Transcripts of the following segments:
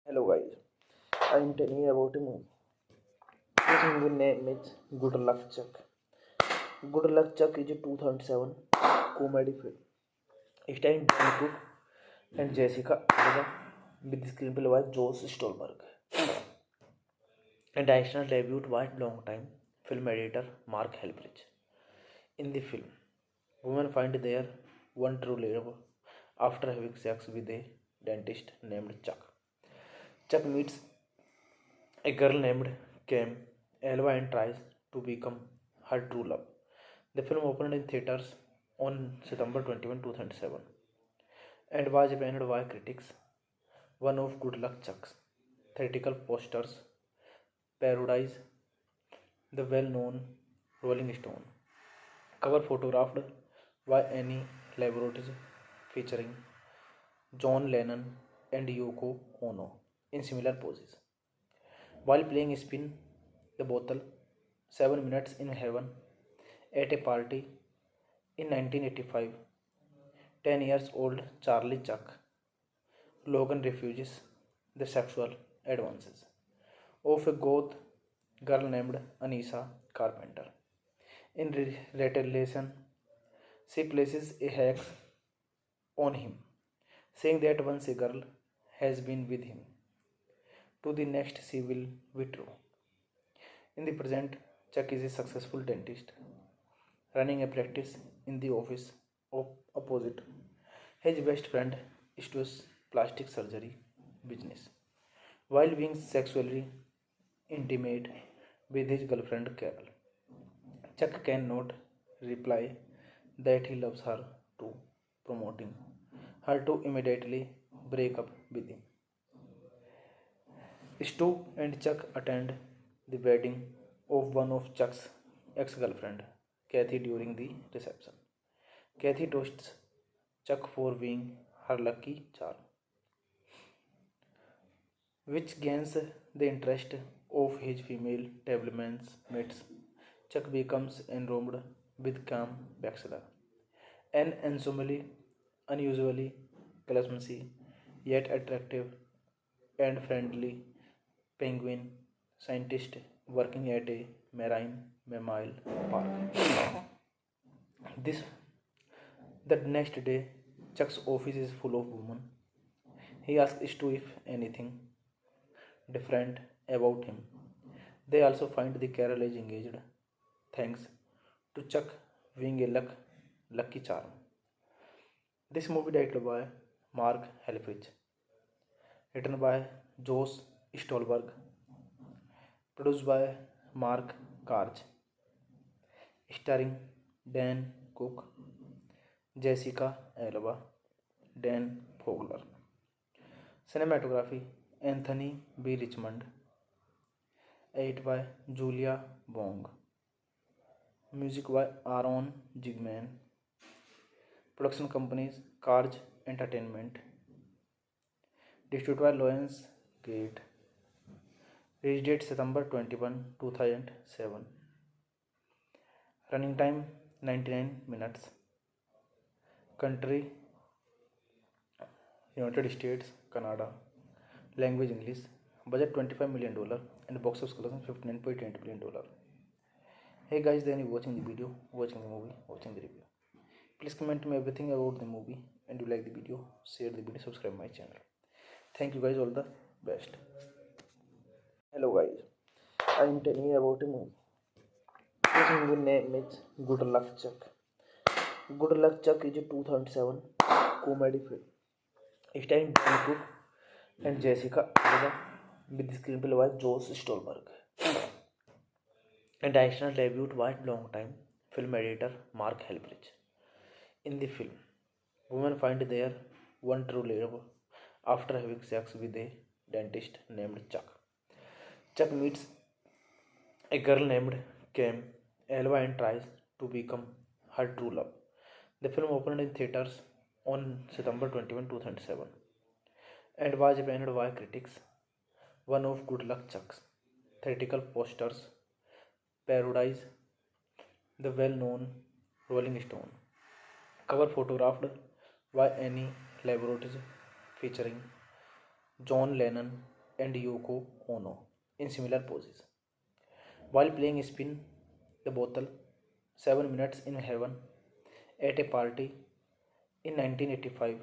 Hello guys, I am telling you about a movie. This movie name is Good Luck Chuck. Good Luck Chuck is a 2007 comedy film starring Dan Cook and Jessica Alba with the screenplay by Josh Stolberg and additional debut by long-time film editor Mark Helbridge. In the film, women find their one true love after having sex with a dentist named Chuck. Chuck meets a girl named Cam Elva and tries to become her true love. The film opened in theaters on September 21, 2007 and was panned by critics. One of Good Luck Chuck's theatrical posters parodies the well-known Rolling Stone. Cover photographed by Annie Leibovitz featuring John Lennon and Yoko Ono in similar poses. While playing Spin the Bottle 7 Minutes in Heaven at a party in 1985, 10 years old Charlie Chuck Logan refuses the sexual advances of a goth girl named Anissa Carpenter. In retaliation, she places a hex on him, saying that once a girl has been with him, to the next she will withdraw. In the present, Chuck is a successful dentist running a practice in the office opposite his best friend Stu's plastic surgery business, while being sexually intimate with his girlfriend Carol. Chuck cannot reply that he loves her too, promoting her to immediately break up with him. Stu and Chuck attend the wedding of one of Chuck's ex-girlfriend, Kathy, during the reception. Kathy toasts Chuck for being her lucky charm, which gains the interest of his female table mates. Chuck becomes enrobed with Cam Baxter, an unusually clumsy yet attractive and friendly penguin scientist working at a marine mammal park. This the next day, Chuck's office is full of women. He asks Stu if anything different about him. They also find the Carol is engaged, thanks to Chuck being a lucky charm. This movie directed by Mark Helfrich, written by Josh Stolberg, produced by Mark Karch, starring Dan Cook, Jessica Alba, Dan Fogler. Cinematography Anthony B. Richmond, edited by Julia Bong. Music by Aaron Zigman. Production companies Karj Entertainment. Distributed by Lions Gate. Release date September 21, 2007. Running time 99 minutes. Country United States, Canada. Language English. Budget $25 million and box office collection $59.8 million. Hey guys, then you watching the video, watching the movie, watching the review. Please comment me everything about the movie, and you like the video, share the video, subscribe my channel. Thank you guys, all the best. Hello guys, I am telling you about a movie. This movie name is Good Luck Chuck. Good Luck Chuck is a 2007 comedy film starring Dan Cook and Jessica Alba with the screenplay by Josh Stolberg and directorial debut by long-time film editor Mark Helfrich. In the film, women find their one true love after having sex with a dentist named Chuck. Chuck meets a girl named Cam Alba and tries to become her true love. The film opened in theaters on September 21, 2007 and was panned by critics. One of Good Luck Chuck's theatrical posters parodies the well-known Rolling Stone. Cover photographed by Annie Leibovitz featuring John Lennon and Yoko Ono in similar poses. While playing Spin the Bottle 7 Minutes in Heaven at a party in 1985,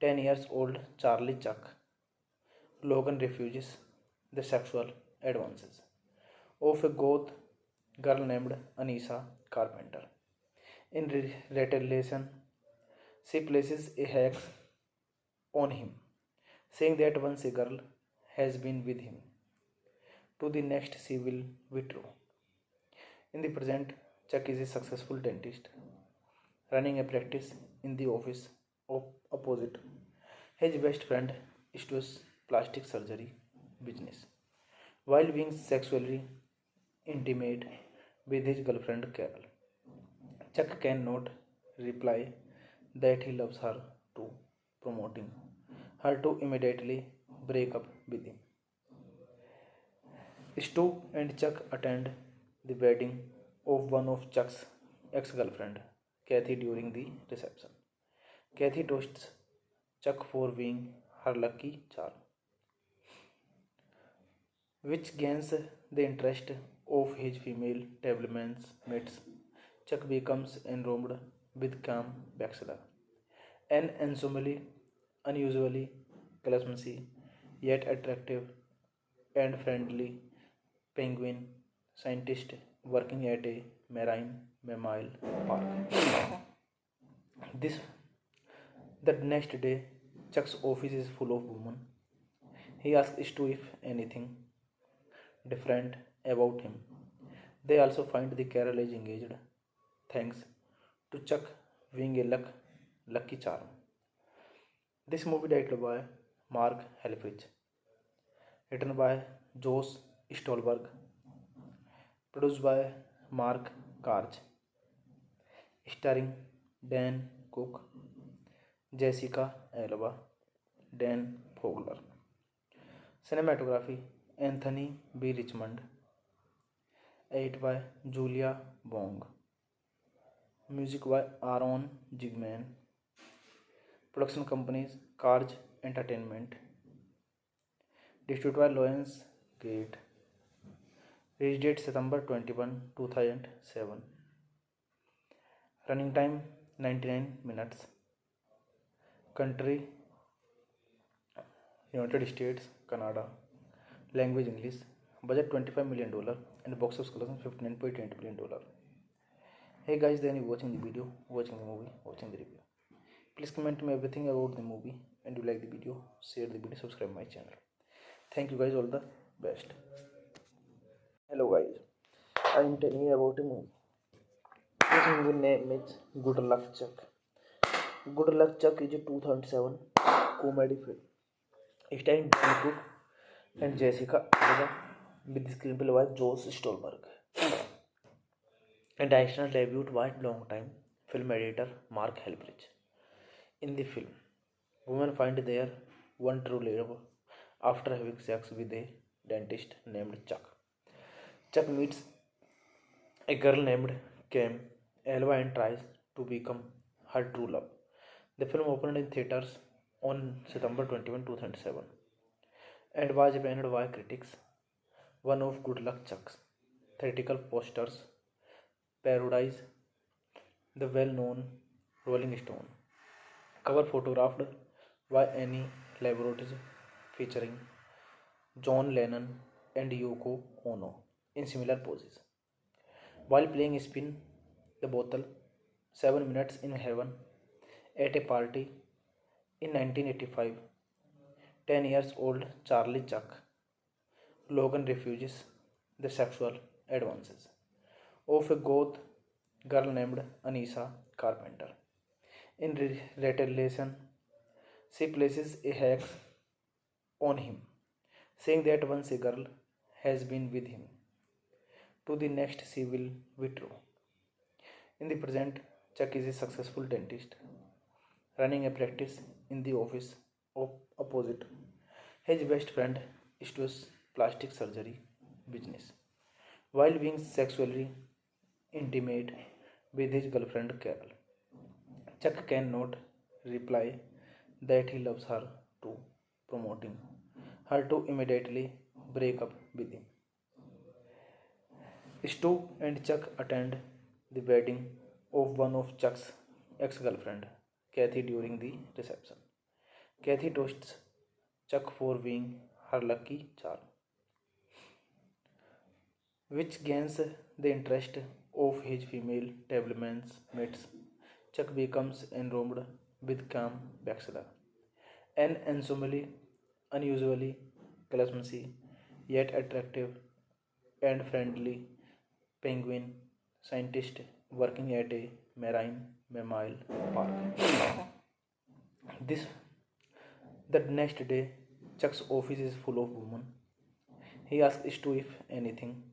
10 years old Charlie Chuck Logan refuses the sexual advances of a goth girl named Anissa Carpenter. In retaliation, she places a hex on him, saying that once a girl has been with him, to the next she will withdraw. In the present, Chuck is a successful dentist running a practice in the office opposite his best friend Stu's plastic surgery business, while being sexually intimate with his girlfriend Carol. Chuck cannot reply that he loves her too, promoting her to immediately break up with him. Stu and Chuck attend the wedding of one of Chuck's ex-girlfriend, Kathy, during the reception. Kathy toasts Chuck for being her lucky charm, which gains the interest of his female tablemates. Chuck becomes enrobed with Cam Baxter, an unusually clumsy yet attractive and friendly penguin scientist working at a marine mammal park. This the next day, Chuck's office is full of women. He asks Stu if anything different about him. They also find the Carol is engaged, thanks to Chuck being a lucky charm. This movie directed by Mark Helfrich, written by Josh Stolberg, produced by Mark Karch, starring Dan Cook, Jessica Alba, Dan Fogler. Cinematography Anthony B. Richmond, edited by Julia Bong. Music by Aaron Jigman. Production companies Karj Entertainment. Distributed by Lions Gate. Release date September 21, 2007. Running time 99 minutes. Country United States, Canada. Language English. Budget $25 million and box office collection $59.8 million. Hey guys, then you watching the video, watching the movie, watching the review. Please comment me everything about the movie, and you like the video, share the video, subscribe my channel. Thank you guys, all the best. Hello guys, I am telling you about a movie. This movie name is Good Luck Chuck. Good Luck Chuck is a 2007 comedy film starring Dan Cook and Jessica Alba, with the screenplay by Josh Stolberg and additional debut by long-time film editor Mark Helfrich. In the film, women find their one true love after having sex with a dentist named Chuck. Chuck meets a girl named Cam Alba and tries to become her true love. The film opened in theaters on September 21, 2007 and was banned by critics. One of Good Luck Chuck's theatrical posters parodies the well-known Rolling Stone cover photographed by Annie Leibovitz featuring John Lennon and Yoko Ono in similar poses. While playing Spin the Bottle 7 Minutes in Heaven at a party in 1985, 10 years old Charlie Chuck Logan refuses the sexual advances of a goth girl named Anissa Carpenter. In retaliation, she places a hex on him, saying that once a girl has been with him, to the next she will withdraw. In the present, Chuck is a successful dentist running a practice in the office opposite his best friend Stu's plastic surgery business, while being sexually intimate with his girlfriend Carol. Chuck cannot reply that he loves her too, promoting her to immediately break up with him. Stu and Chuck attend the wedding of one of Chuck's ex-girlfriend, Kathy, during the reception. Kathy toasts Chuck for being her lucky charm, which gains the interest of his female tablemates. Chuck becomes enrobed with Cam Baxter, an unusually clumsy yet attractive and friendly penguin scientist working at a marine mammal park. This the next day, Chuck's office is full of women. He asks Stu if anything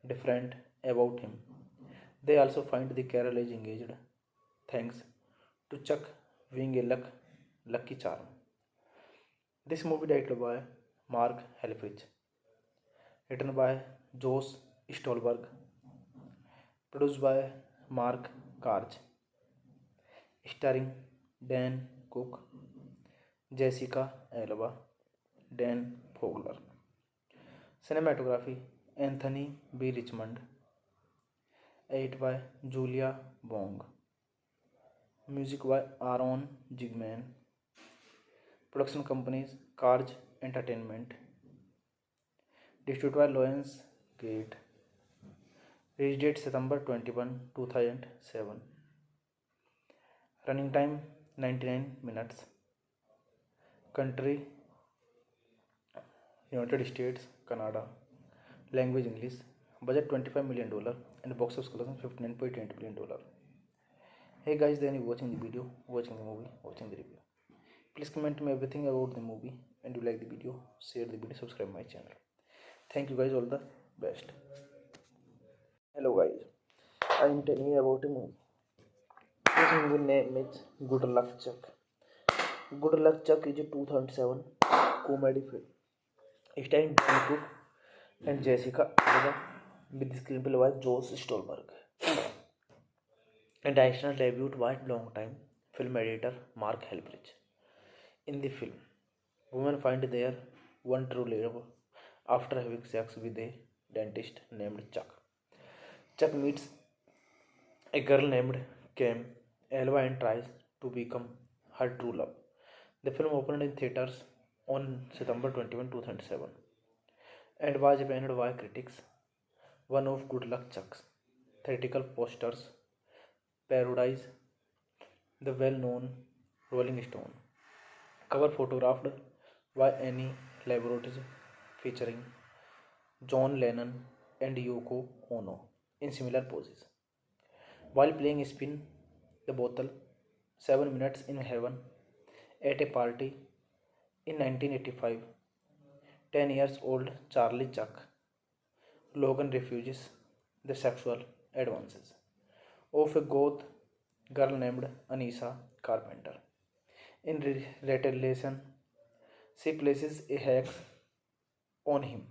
different about him. They also find the Carol is engaged, thanks to Chuck being a lucky charm. This movie directed by Mark Helfrich, written by Josh Stolberg, produced by Mark Karch, starring Dan Cook, Jessica Alba, Dan Fogler. Cinematography Anthony B. Richmond, edited by Julia Wong. Music by Aaron Jigman. Production companies Karj Entertainment. Distributed by Lions Gate. Release date September 21, 2007. Running time 99 minutes. Country United States, Canada. Language English. Budget $25 million and box office collection $59.8 million. Hey guys, then you watching the video, watching the movie, watching the review. Please comment me everything about the movie, and you like the video, share the video, subscribe my channel. Thank you guys, all the best. Hello guys, I am telling you about a movie. This movie name is Good Luck Chuck. Good Luck Chuck is a 2007 comedy film starring Dan Cook and Jessica Alba with the screenplay by Josh Stolberg and directional debut by long-time film editor Mark Helfrich. In the film, women find their one true love after having sex with a dentist named Chuck. Chuck meets a girl named Cam Alba and tries to become her true love. The film opened in theaters on September 21, 2007 and was panned by critics. One of Good Luck Chuck's theatrical posters parodies the well-known Rolling Stone cover photographed by Annie Leibovitz featuring John Lennon and Yoko Ono in similar poses. While playing Spin the Bottle 7 Minutes in Heaven at a party in 1985, 10 years old Charlie Chuck Logan refuses the sexual advances of a goth girl named Anissa Carpenter. In retaliation, she places a hex on him,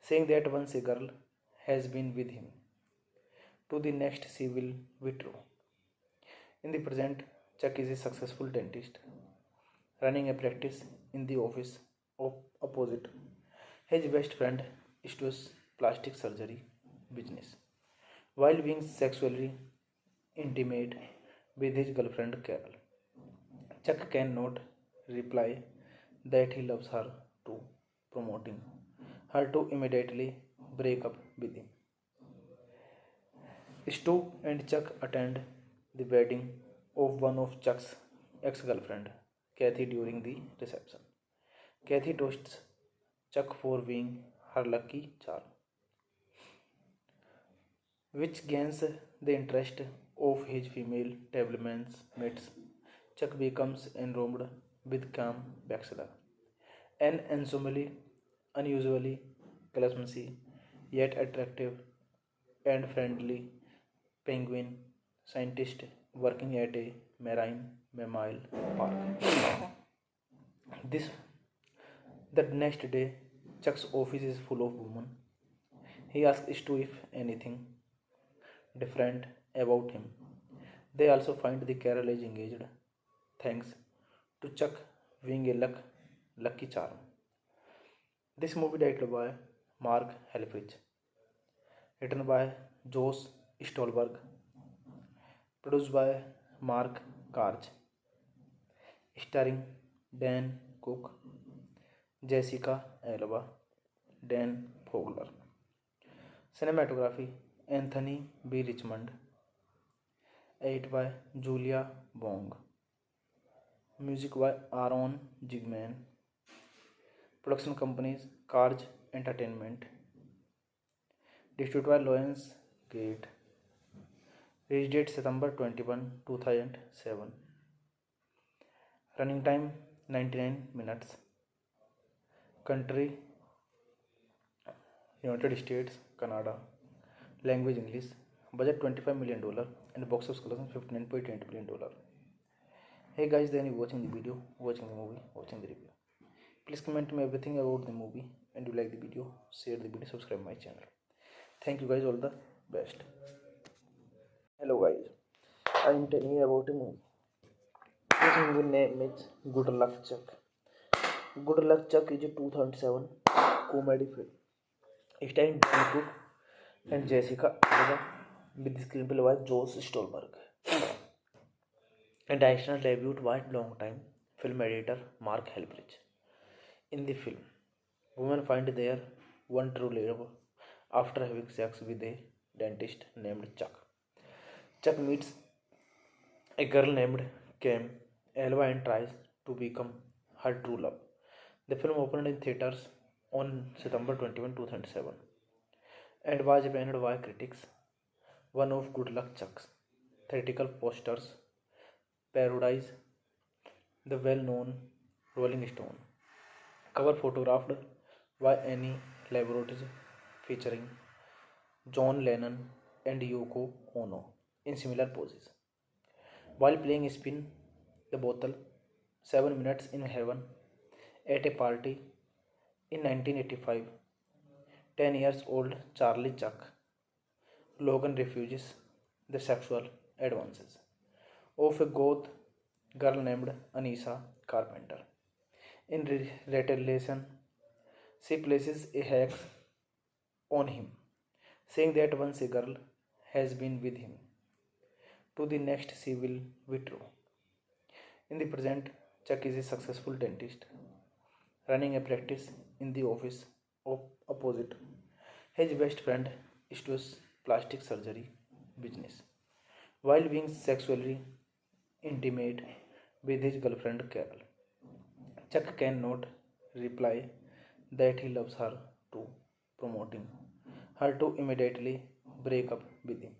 saying that once a girl has been with him, to the next she will be true. In the present, Chuck is a successful dentist running a practice in the office opposite his best friend Stu's plastic surgery business, while being sexually intimate with his girlfriend Carol. Chuck cannot reply that he loves her too, promoting her to immediately break up with him. Stu and Chuck attend the wedding of one of Chuck's ex-girlfriend, Kathy, during the reception. Kathy toasts Chuck for being her lucky charm, which gains the interest of his female table mates. Chuck becomes enrobed with Cam Baxter, an unusually clumsy yet attractive and friendly penguin scientist working at a marine mammal park. This the next day, Chuck's office is full of women. He asks Stu if anything different about him. They also find the Carol is engaged, thanks to Chuck being a lucky charm. This movie directed by Mark Helfrich, written by Josh Stolberg, produced by Mark Karch, starring Dan Cook, Jessica Alba, Dan Fogler. Cinematography Anthony B. Richmond, edited by Julia Wong. Music by Aaron Jigman. Production companies Karj Entertainment. Distributed by Lions Gate. Release date September 21, 2007. Running time 99 minutes. Country United States, Canada. Language English. Budget $25 million and box office collection $59.8 million. Hey guys, then you watching the video, watching the movie, watching the review. Please comment me everything about the movie, and you like the video, share the video, subscribe my channel. Thank you guys, all the best. Hello guys, I am telling you about a movie. This movie name is Good Luck Chuck. Good Luck Chuck is a 2007 comedy film starring Dan Cook and Jessica Alba with the screenplay by Josh Stolberg and additional debut by long-time film editor Mark Helbridge. In the film, women find their one true love after having sex with a dentist named Chuck. Chuck meets a girl named Cam Elva and tries to become her true love. The film opened in theaters on September 21, 2007 and was banned by critics. One of Good Luck Chuck's theatrical posters parodies the well-known Rolling Stone cover photographed by Annie Leibovitz featuring John Lennon and Yoko Ono in similar poses. While playing Spin the Bottle 7 Minutes in Heaven at a party in 1985, 10 years old Charlie Chuck Logan refuses the sexual advances of a goth girl named Anissa Carpenter. In retaliation, she places a hex on him, saying that once a girl has been with him, to the next she will withdraw. In the present, Chuck is a successful dentist running a practice in the office opposite his best friend Stu's plastic surgery business, while being sexually intimate with his girlfriend Carol. Chuck cannot reply that he loves her to, promoting her to immediately break up with him.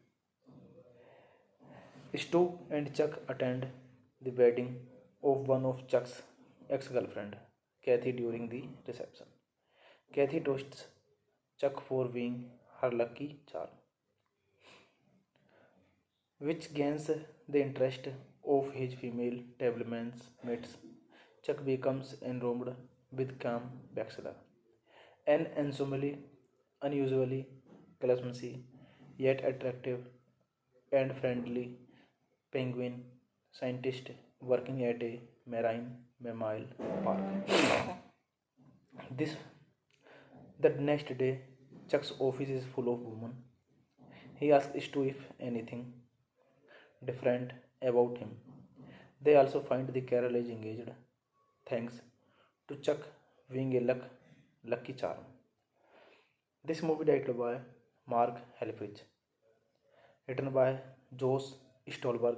Stu and Chuck attend the wedding of one of Chuck's ex-girlfriend, Kathy, during the reception. Kathy toasts Chuck for being her lucky charm, which gains the interest of his female table mates. Chuck becomes enrobed with Cam Baxter, an unusually clumsy yet attractive and friendly penguin scientist working at a marine mammal park. This the next day, Chuck's office is full of women. He asks Stu if anything different about him. They also find the Carol is engaged, thanks to Chuck being a lucky charm. This movie directed by Mark Helfrich, written by Josh Stolberg,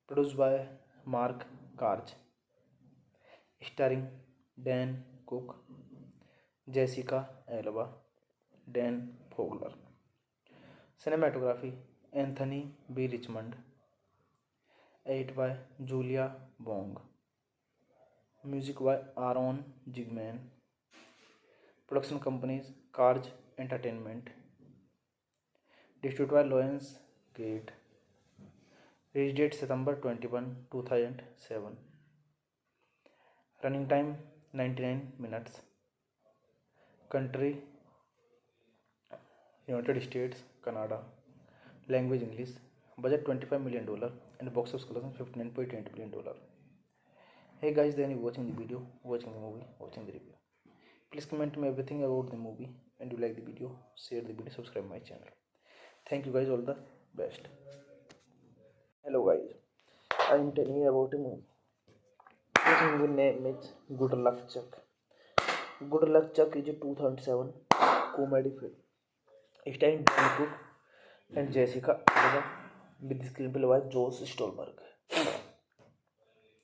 produced by Mark Karch, starring Dan Cook, Jessica Alba, Dan Fogler. Cinematography Anthony B. Richmond, edit by Julia Bong. Music by Aaron Zigman. Production companies Karj Entertainment. Distributed by Lions Gate. Release date September 21, 2007. Running time 99 minutes. Country United States, Canada. Language English. Budget $25 million and box office collection $59.8 million. Hey guys, then you watching the video, watching the movie, watching the review. Please comment me everything about the movie, and you like the video, share the video, subscribe my channel. Thank you guys, all the best. Hello guys, I am telling you about a movie. This movie name is Good Luck Chuck. Good Luck Chuck is a 2007 comedy film starring Dan Cook and Jessica Alba with the screenplay by Josh Stolberg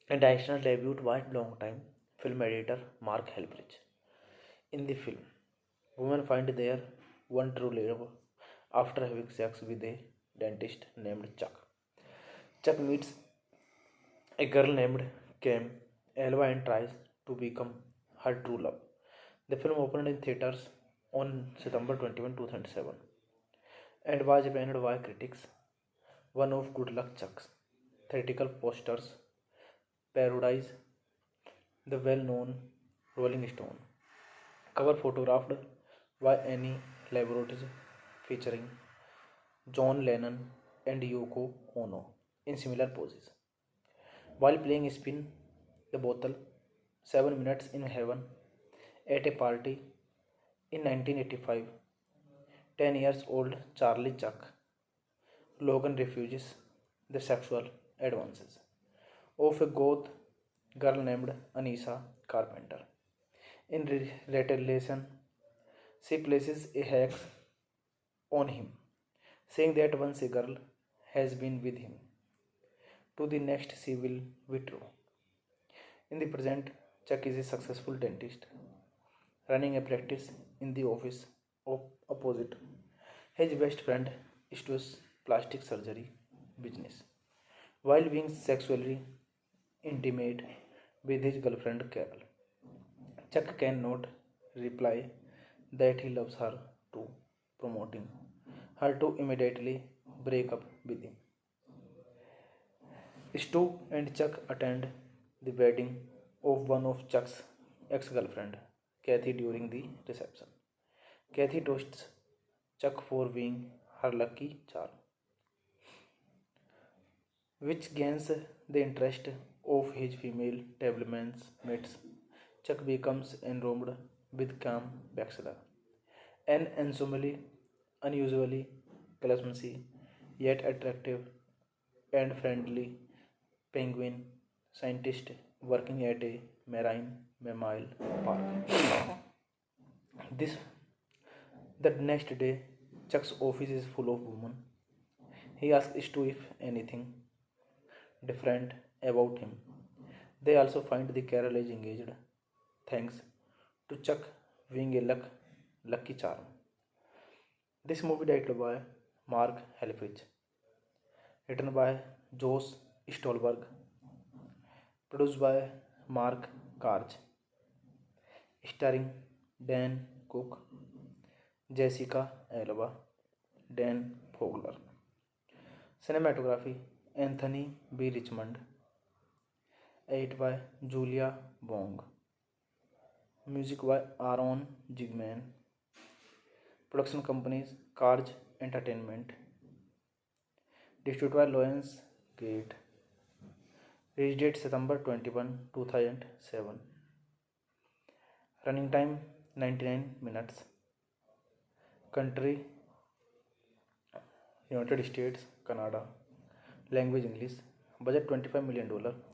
and additional debut by long-time film editor Mark Helbridge. In the film, women find their one true love after having sex with a dentist named Chuck. Chuck meets a girl named Cam Elva and tries to become her true love. The film opened in theaters on September 21, 2007, and was banned by critics. One of Good Luck Chuck's theatrical posters parodies the well-known Rolling Stone cover photographed by Annie Leibovitz featuring John Lennon and Yoko Ono in similar poses. While playing Spin the Bottle 7 Minutes in Heaven at a party in 1985, 10 years old Charlie Chuck Logan refuses the sexual advances of a goth girl named Anissa Carpenter. In retaliation, she places a hex on him, saying that once a girl has been with him, to the next she will withdraw. In the present, Chuck is a successful dentist running a practice in the office opposite his best friend Stu's plastic surgery business, while being sexually intimate with his girlfriend Carol. Chuck cannot reply that he loves her to, promoting her to immediately break up with him. Stu and Chuck attend the wedding of one of Chuck's ex-girlfriend, Kathy, during the reception. Kathy toasts Chuck for being her lucky charm, which gains the interest of his female table mates. Chuck becomes enrobed with Cam Baxter, an unusually clumsy yet attractive and friendly penguin scientist working at a marine mammal park. This the next day, Chuck's office is full of women. He asks Stu if anything different about him. They also find the Carol is engaged, thanks to Chuck being a lucky charm. This movie directed by Mark Helfrich, written by Josh Stolberg, produced by Mark Karch, starring Dan Cook, Jessica Alba, Dan Fogler. Cinematography Anthony B. Richmond, edited by Julia Bong. Music by Aaron Zigman. Production companies Karj Entertainment. Distributed by Lions Gate. Release date September 21, 2007. Running time 99 minutes. Country United States, Canada. Language English. Budget $25 million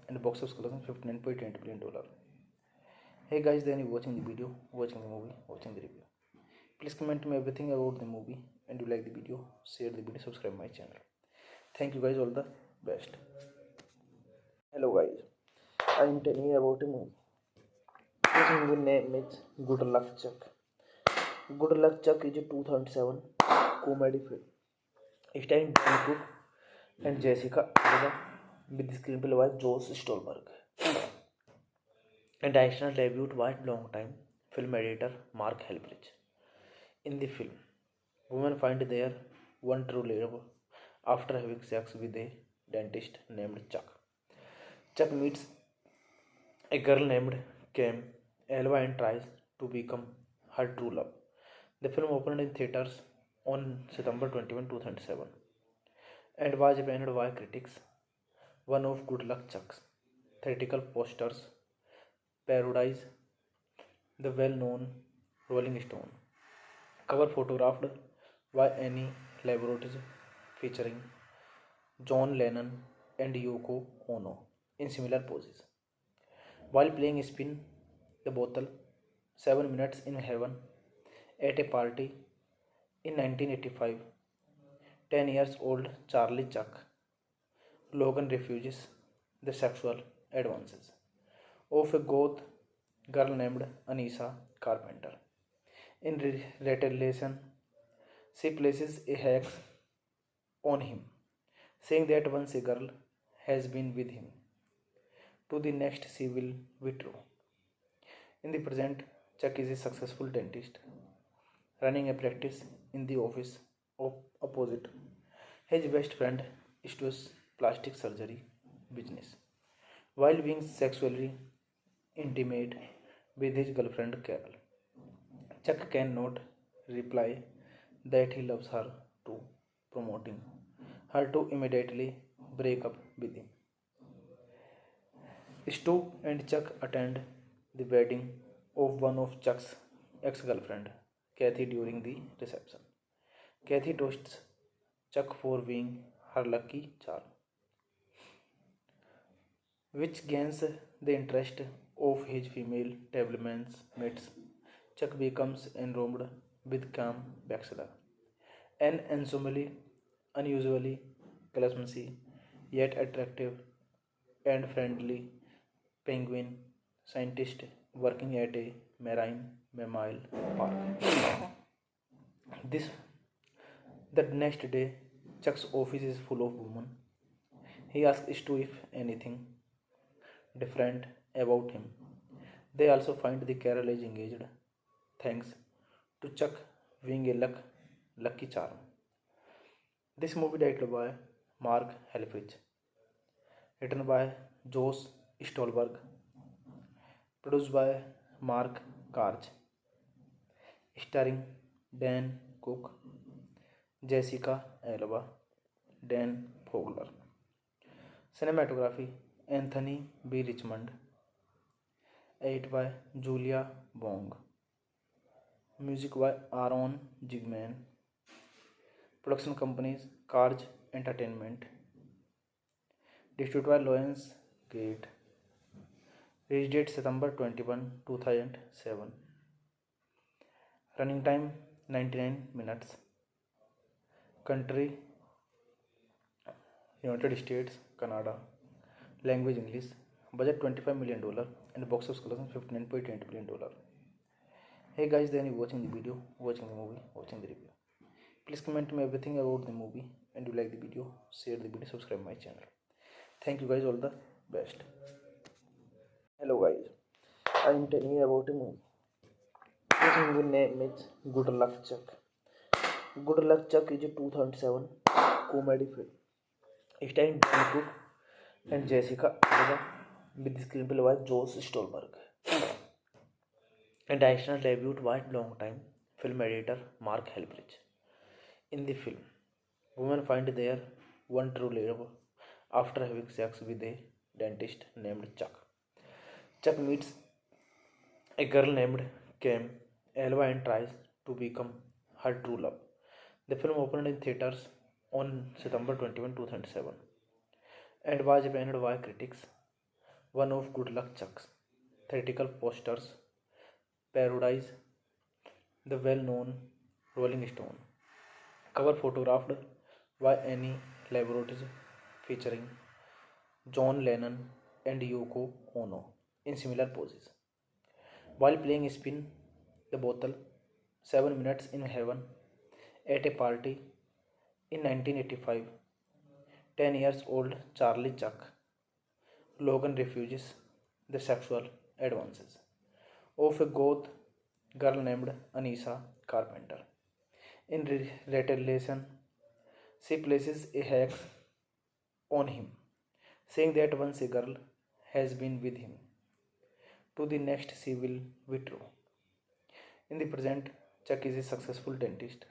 and box office collection $59.8 million. Hey guys, then you watching the video, watching the movie, watching the review. Please comment me everything about the movie, and you like the video, share the video, subscribe my channel. Thank you guys, all the best. Hello guys, I am telling you about a movie. This movie name is Good Luck Chuck. Good Luck Chuck is a 2007 comedy film starring Dan Cook and Jessica Alba with the screenplay by Josh Stolberg and directorial debut by long-time film editor Mark Helfrich. In the film, women find their one true love after having sex with a dentist named Chuck. Chuck meets a girl named Cam Alba and tries to become her true love. The film opened in theaters on September 21, 2007, and was banned by critics. One of Good Luck Chuck's theatrical posters parodies the well-known Rolling Stone cover photographed by Annie Leibovitz featuring John Lennon and Yoko Ono in similar poses. While playing Spin the Bottle 7 Minutes in Heaven at a party in 1985, 10 years old Charlie Chuck Logan refuses the sexual advances of a goth girl named Anissa Carpenter. In retaliation, she places a hex on him, saying that once a girl has been with him, to the next she will withdraw. In the present, Chuck is a successful dentist running a practice in the office opposite. His best friend Stu's plastic surgery business, while being sexually intimate with his girlfriend Carol. Chuck cannot reply that he loves her too, promoting her to immediately break up with him. Stu and Chuck attend the wedding of one of Chuck's ex-girlfriend, Kathy, during the reception. Kathy toasts Chuck for being her lucky charm, which gains the interest of his female tablemates. Chuck becomes enrobed with Cam Baxter, an unusually clumsy yet attractive and friendly penguin scientist working at a marine mammal park. This the next day, Chuck's office is full of women. He asks Stu if anything different about him. They also find the Carol is engaged, thanks to Chuck being a lucky charm. This movie directed by Mark Helfrich, written by Josh Stolberg, produced by Mark Karch, starring Dan Cook, Jessica Alba, Dan Fogler. Cinematography Anthony B. Richmond, edited by Julia Bong. Music by Aaron Jigman. Production companies Karj Entertainment. Distributed by Lions Gate. Release date September 21, 2007. Running time 99 minutes. Country United States, Canada. Language English. Budget $25 million and box office collection $59.8 million. Hey guys, then you watching the video, watching the movie, watching the review. Please comment me everything about the movie, and you like the video, share the video, subscribe my channel. Thank you guys, all the best. Hello guys, I am telling you about a movie. This movie name is Good Luck Chuck. Good Luck Chuck is a 2007 comedy film starring Dan Cook and Jessica Alba, with the screenplay by Josh Stolberg and additional debut by long-time film editor Mark Helfrich. In the film, women find their one true love after having sex with a dentist named Chuck. Chuck meets a girl named Cam Alba and tries to become her true love. The film opened in theaters on September 21, 2007 and was banned by critics. One of Good Luck Chuck's theatrical posters parodies the well-known Rolling Stone cover photographed by Annie Leibovitz featuring John Lennon and Yoko Ono in similar poses. While playing Spin the Bottle 7 Minutes in Heaven at a party in 1985, 10 years old Charlie Chuck Logan refuses the sexual advances of a goth girl named Anissa Carpenter. In retaliation, she places a hex on him, saying that once a girl has been with him, to the next she will withdraw. In the present, Chuck is a successful dentist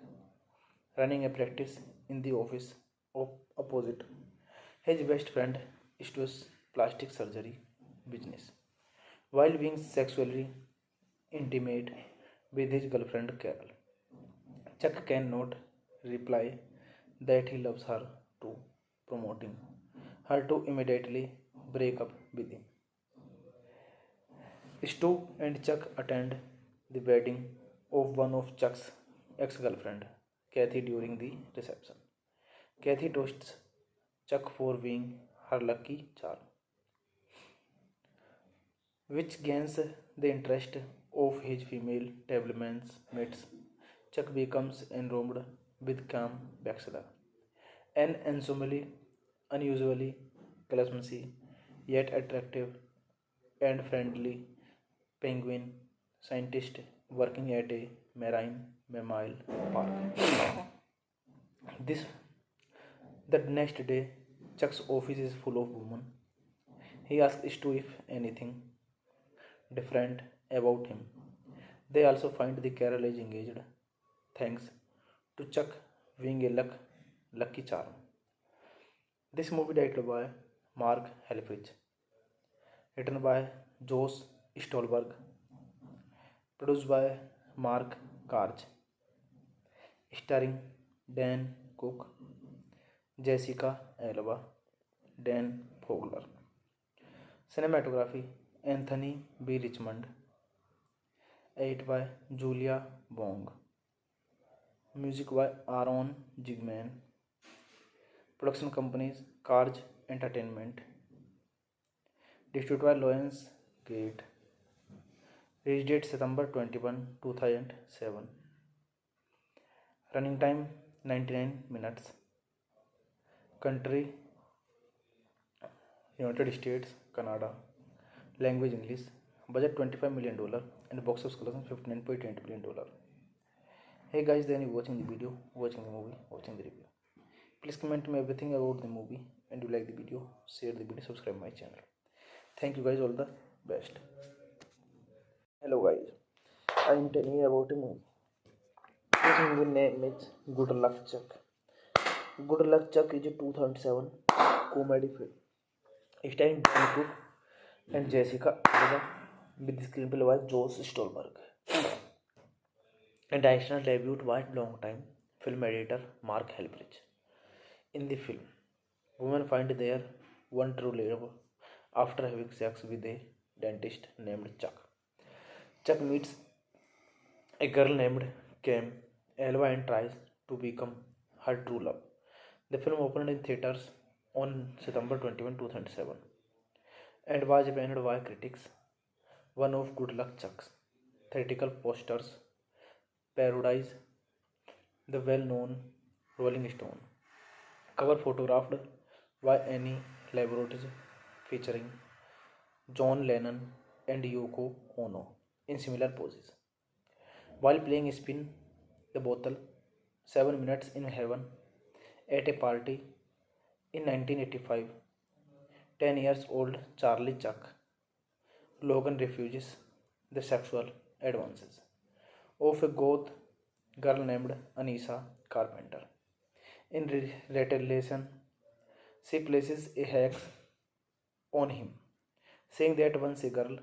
running a practice in the office opposite. His best friend Stu's plastic surgery business, while being sexually intimate with his girlfriend Carol. Chuck cannot reply that he loves her too, promoting her to immediately break up with him. Stu and Chuck attend the wedding of one of Chuck's ex-girlfriend, Kathy, during the reception. Kathy toasts Chuck for being her lucky charm, which gains the interest of his female tablemates. Chuck becomes enrobed with Cam Baxter, an unusually clumsy yet attractive and friendly penguin scientist working at a marine mammal park. This the next day, Chuck's office is full of women. He asks Stu if anything different about him. They also find the Carol is engaged, thanks to Chuck being a lucky charm. This movie directed by Mark Helfrich, written by Josh Stolberg, produced by Mark Karch, starring Dan Cook, Jessica Alba, Dan Fogler. Cinematography Anthony B. Richmond, edited by Julia Bong. Music by Aaron Jigman. Production companies Karj Entertainment. Distributed by Lions Gate. Release date September 21, 2007. Running time 99 minutes. Country United States, Canada. Language English. Budget $25 million and box office collection $59.8 million. Hey guys, then you watching the video, watching the movie, watching the review. Please comment me everything about the movie, and you like the video, share the video, subscribe my channel. Thank you guys, all the best. Hello guys, I am telling you about a movie. This movie name is Good Luck Chuck. Good Luck Chuck is a 2007 comedy film starring Dan Cook and Jessica Alba with the screenplay by Josh Stolberg and directional debut by long-time film editor Mark Helfrich. In the film, women find their one true love after having sex with a dentist named Chuck. Chuck meets a girl named Cam Alba and tries to become her true love. The film opened in theaters on September 21, 2007 and was panned by critics. One of Good Luck Chuck's theatrical posters parodies the well-known Rolling Stone cover photographed by Annie Leibovitz featuring John Lennon and Yoko Ono in similar poses. While playing Spin the Bottle 7 Minutes in Heaven at a party in 1985, 10 years old Charlie Chuck Logan refuses the sexual advances of a goth girl named Anissa Carpenter. In retaliation, she places a hex on him, saying that once a girl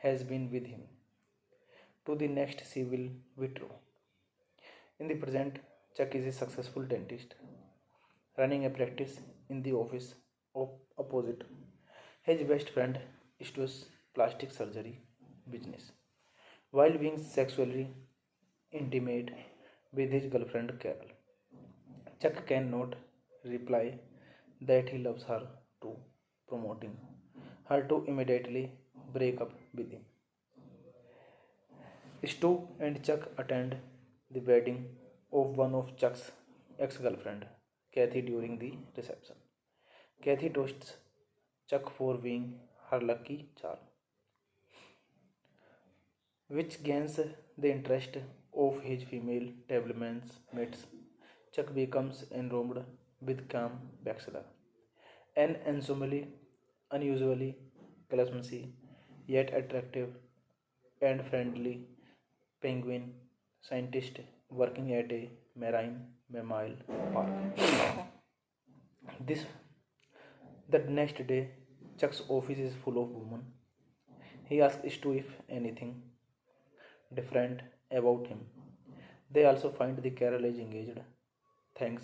has been with him, to the next she will be true. In the present, Chuck is a successful dentist running a practice in the office opposite his best friend Stu's plastic surgery business, while being sexually intimate with his girlfriend Carol. Chuck cannot reply that he loves her too, promoting her to immediately break up with him. Stu and Chuck attend the wedding of one of Chuck's ex-girlfriend, Kathy, during the reception. Kathy toasts Chuck for being her lucky charm, which gains the interest of his female table mates. Chuck becomes enrobed with Cam Baxter, an unusually clumsy yet attractive and friendly penguin scientist working at a marine mammal park. This the next day, Chuck's office is full of women. He asks Stu if anything different about him. They also find the Carol is engaged, thanks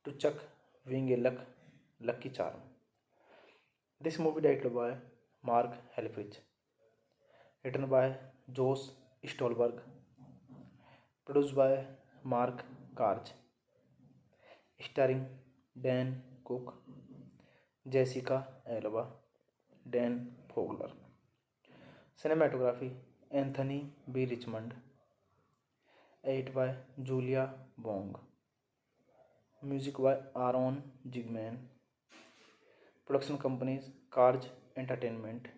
to Chuck being a lucky charm. This movie directed by Mark Helfrich, written by Josh Stolberg, produced by Mark Karch, starring Dan Cook, Jessica Alba, Dan Fogler. Cinematography Anthony B. Richmond, edited by Julia Bong. Music by Aaron Jigman. Production companies Karj Entertainment.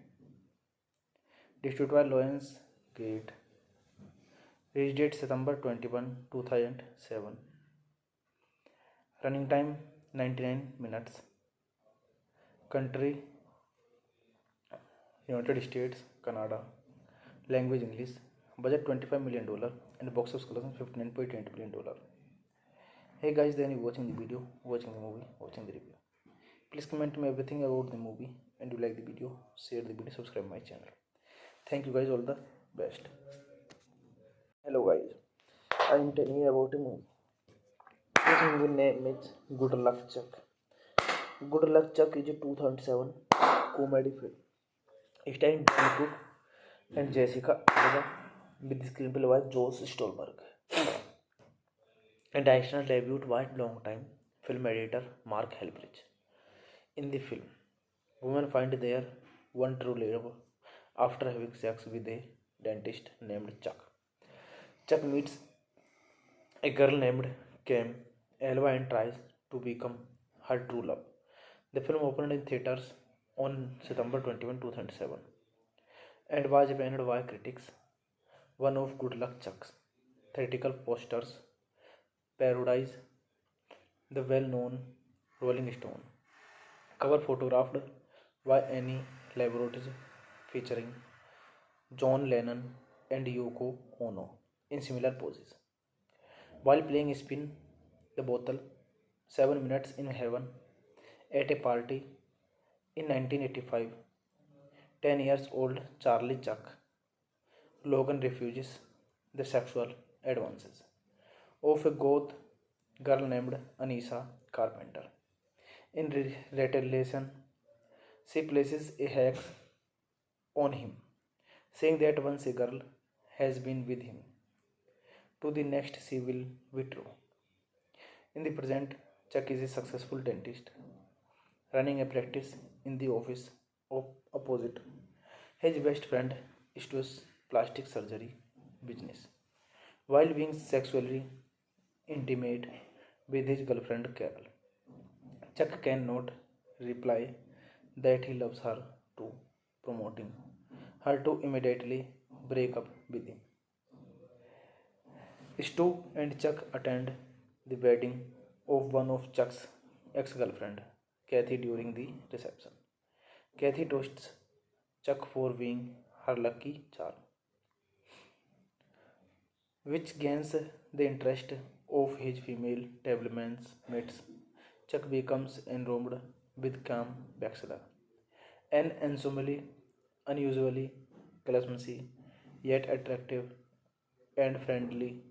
Distributed by Lions Gate. Release date September 21, 2007. Running time 99 minutes. Country United States, Canada. Language English. Budget $25 million and box office collection $59.8 million. Hey guys, then you watching the video, watching the movie, watching the review. Please comment me everything about the movie, and you like the video, share the video, subscribe my channel. Thank you guys, all the best. Hello guys, I am telling you about a movie. This movie name is Good Luck Chuck. Good Luck Chuck is a 2007 comedy film starring Dan Cook and Jessica Alba with the screenplay by Josh Stolberg and additional debut by long-time film editor Mark Helbridge. In the film, women find their one true love after having sex with a dentist named Chuck. Chuck meets a girl named Cam Elva and tries to become her true love. The film opened in theaters on September 21, 2007 and was banned by critics. One of Good Luck Chuck's theatrical posters parodies the well-known Rolling Stone cover photographed by Annie Leibovitz featuring John Lennon and Yoko Ono in similar poses. While playing Spin the Bottle 7 Minutes in Heaven at a party in 1985, 10 years old Charlie Chuck Logan refuses the sexual advances of a goth girl named Anissa Carpenter. In retaliation, she places a hex on him, saying that once a girl has been with him, to the next she will withdraw. In the present, Chuck is a successful dentist running a practice in the office opposite his best friend Stu's plastic surgery business, while being sexually intimate with his girlfriend Carol. Chuck cannot reply that he loves her to, promoting her to immediately break up with him. Stu and Chuck attend the wedding of one of Chuck's ex-girlfriend, Kathy, during the reception. Kathy toasts Chuck for being her lucky charm, which gains the interest of his female table mates. Chuck becomes enrobed with Cam Baxter, an unusually clumsy yet attractive and friendly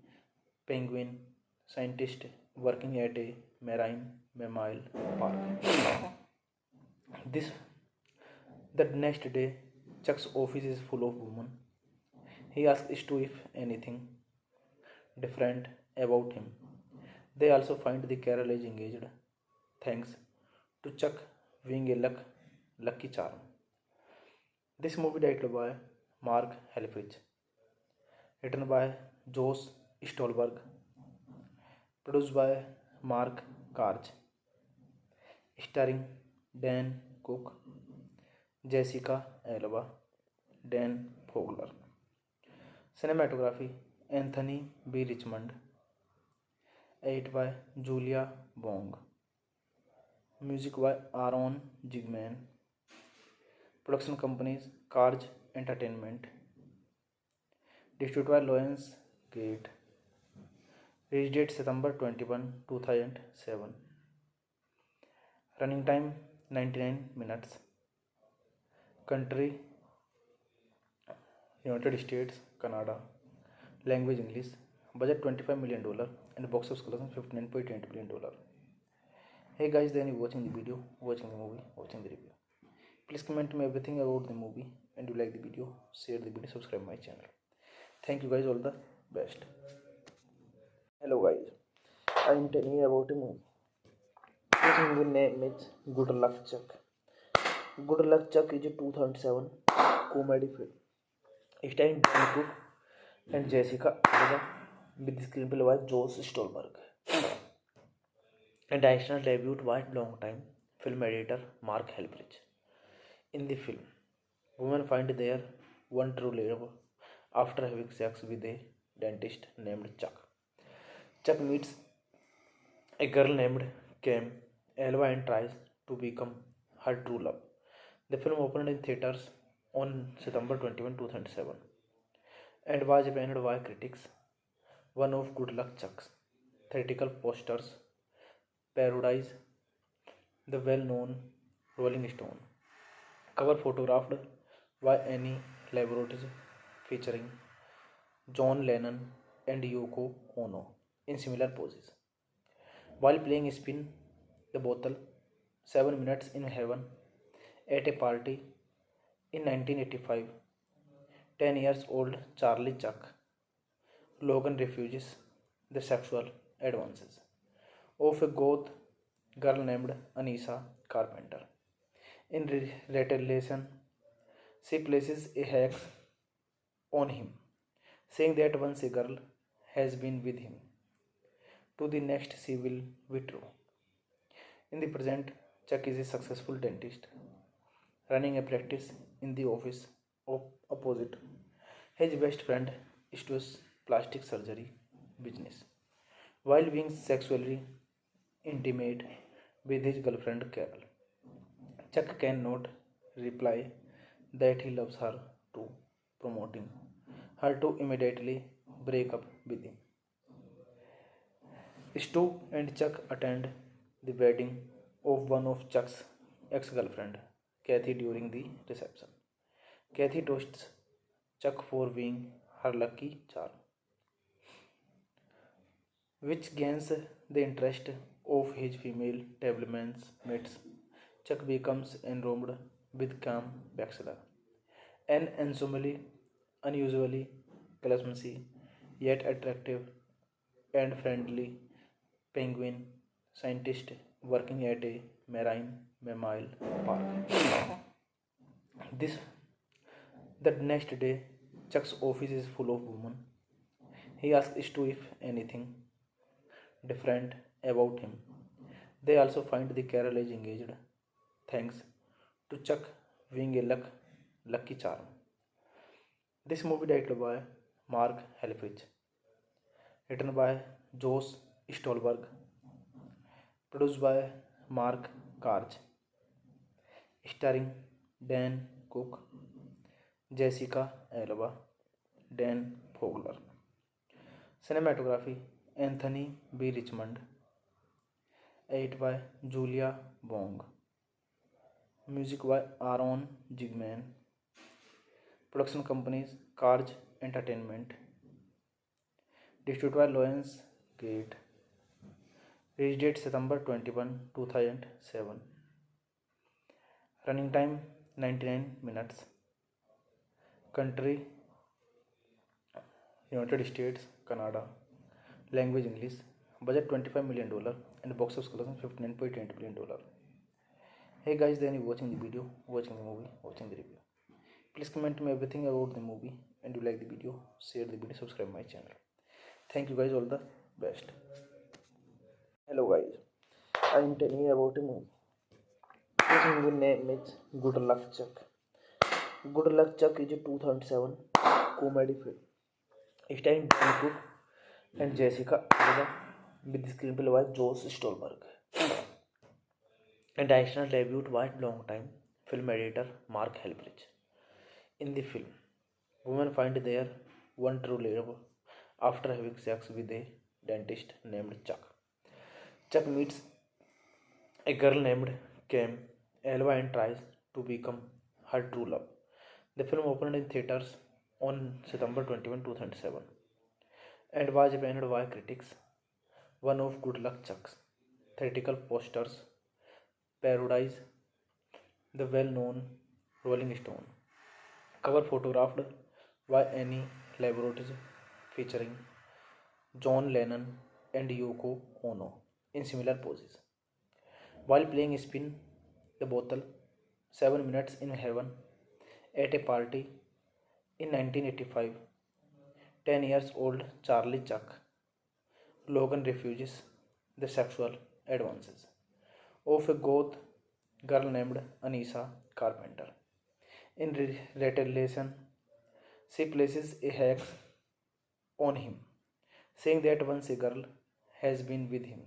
penguin scientist working at a marine mammal park. This the next day, Chuck's office is full of women. He asks Stu if anything different about him. They also find the Carol is engaged, thanks to Chuck being a lucky charm. This movie directed by Mark Helfrich, written by Josh Stolberg, produced by Mark Karch, starring Dan Cook, Jessica Alba, Dan Fogler. Cinematography Anthony B. Richmond, edit by Julia Bong. Music by Aaron Jigman. Production companies Karj Entertainment. Distributed by Lions Gate. Release date September 21, 2007. Running time 99 minutes. Country United States, Canada. Language English. Budget $25 million and box office collection $59.8 million. Hey guys, then you watching the video, watching the movie, watching the review. Please comment me everything about the movie, and you like the video, share the video, subscribe my channel. Thank you guys, all the best. Hello guys, I am telling you about a movie. This movie name is Good Luck Chuck. Good Luck Chuck is a 2007 comedy film starring Dan Cook and Jessica Alba with the screenplay by Josh Stolberg and additional debut by long-time film editor Mark Helbridge. In the film, women find their one true love after having sex with a dentist named Chuck. Chuck meets a girl named Cam Elva and tries to become her true love. The film opened in theaters on September 21, 2007 and was panned by critics. One of Good Luck Chuck's theatrical posters parodies the well-known Rolling Stone cover photographed by Annie Leibovitz featuring John Lennon and Yoko Ono in similar poses. While playing Spin the Bottle 7 Minutes in Heaven at a party in 1985, 10 years old Charlie Chuck Logan refuses the sexual advances of a goth girl named Anissa Carpenter. In retaliation, she places a hex on him, saying that once a girl has been with him, to the next she will withdraw. In the present, Chuck is a successful dentist running a practice in the office opposite his best friend Stu's plastic surgery business, while being sexually intimate with his girlfriend Carol. Chuck cannot reply that he loves her too, promoting her to immediately break up with him. Stu and Chuck attend the wedding of one of Chuck's ex-girlfriend, Kathy, during the reception. Kathy toasts Chuck for being her lucky charm, which gains the interest of his female table mates. Chuck becomes enrobed with Cam Baxter, an unusually clumsy yet attractive and friendly penguin scientist working at a marine mammal park. This the next day, Chuck's office is full of women. He asks Stu if anything different about him. They also find the Carol is engaged, thanks to Chuck being a lucky charm. This movie directed by Mark Helfrich, written by Josh Stolberg, produced by Mark Karch, starring Dan Cook, Jessica Alba, Dan Fogler. Cinematography Anthony B. Richmond, edited by Julia Bong. Music by Aaron Zigman. Production companies Karj Entertainment. Distributed by Lions Gate. Release date September 21, 2007. Running time 99 minutes. Country United States, Canada. Language English. Budget $25 million and box office collection $59.8 million. Hey guys, then you watching the video, watching the movie, watching the review. Please comment me everything about the movie, and you like the video, share the video, subscribe my channel. Thank you guys, all the best. Hello guys, I am telling you about a movie. This movie name is Good Luck Chuck. Good Luck Chuck is a 2007 comedy film starring Dan Cook and Jessica Alba with the screenplay by Josh Stolberg and directorial debut by long-time film editor Mark Helfrich. In the film, women find their one true love after having sex with a dentist named Chuck. Chuck meets a girl named Cam Elva and tries to become her true love. The film opened in theaters on September 21, 2007 and was panned by critics. One of Good Luck Chuck's theatrical posters parodies the well-known Rolling Stone cover photographed by Annie Leibovitz featuring John Lennon and Yoko Ono in similar poses. While playing Spin the Bottle 7 Minutes in Heaven at a party in 1985, 10 years old Charlie Chuck Logan refuses the sexual advances of a goth girl named Anissa Carpenter. In retaliation, she places a hex on him, saying that once a girl has been with him,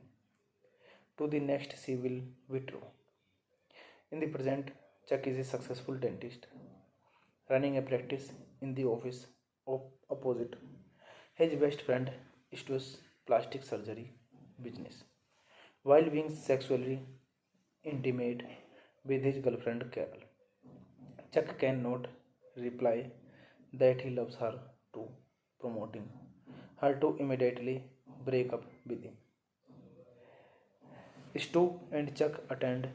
to the next she will withdraw. In the present, Chuck is a successful dentist running a practice in the office opposite. His best friend Stu's plastic surgery business, while being sexually intimate with his girlfriend Carol. Chuck cannot reply that he loves her to promoting her to immediately break up with him. Stu and Chuck attend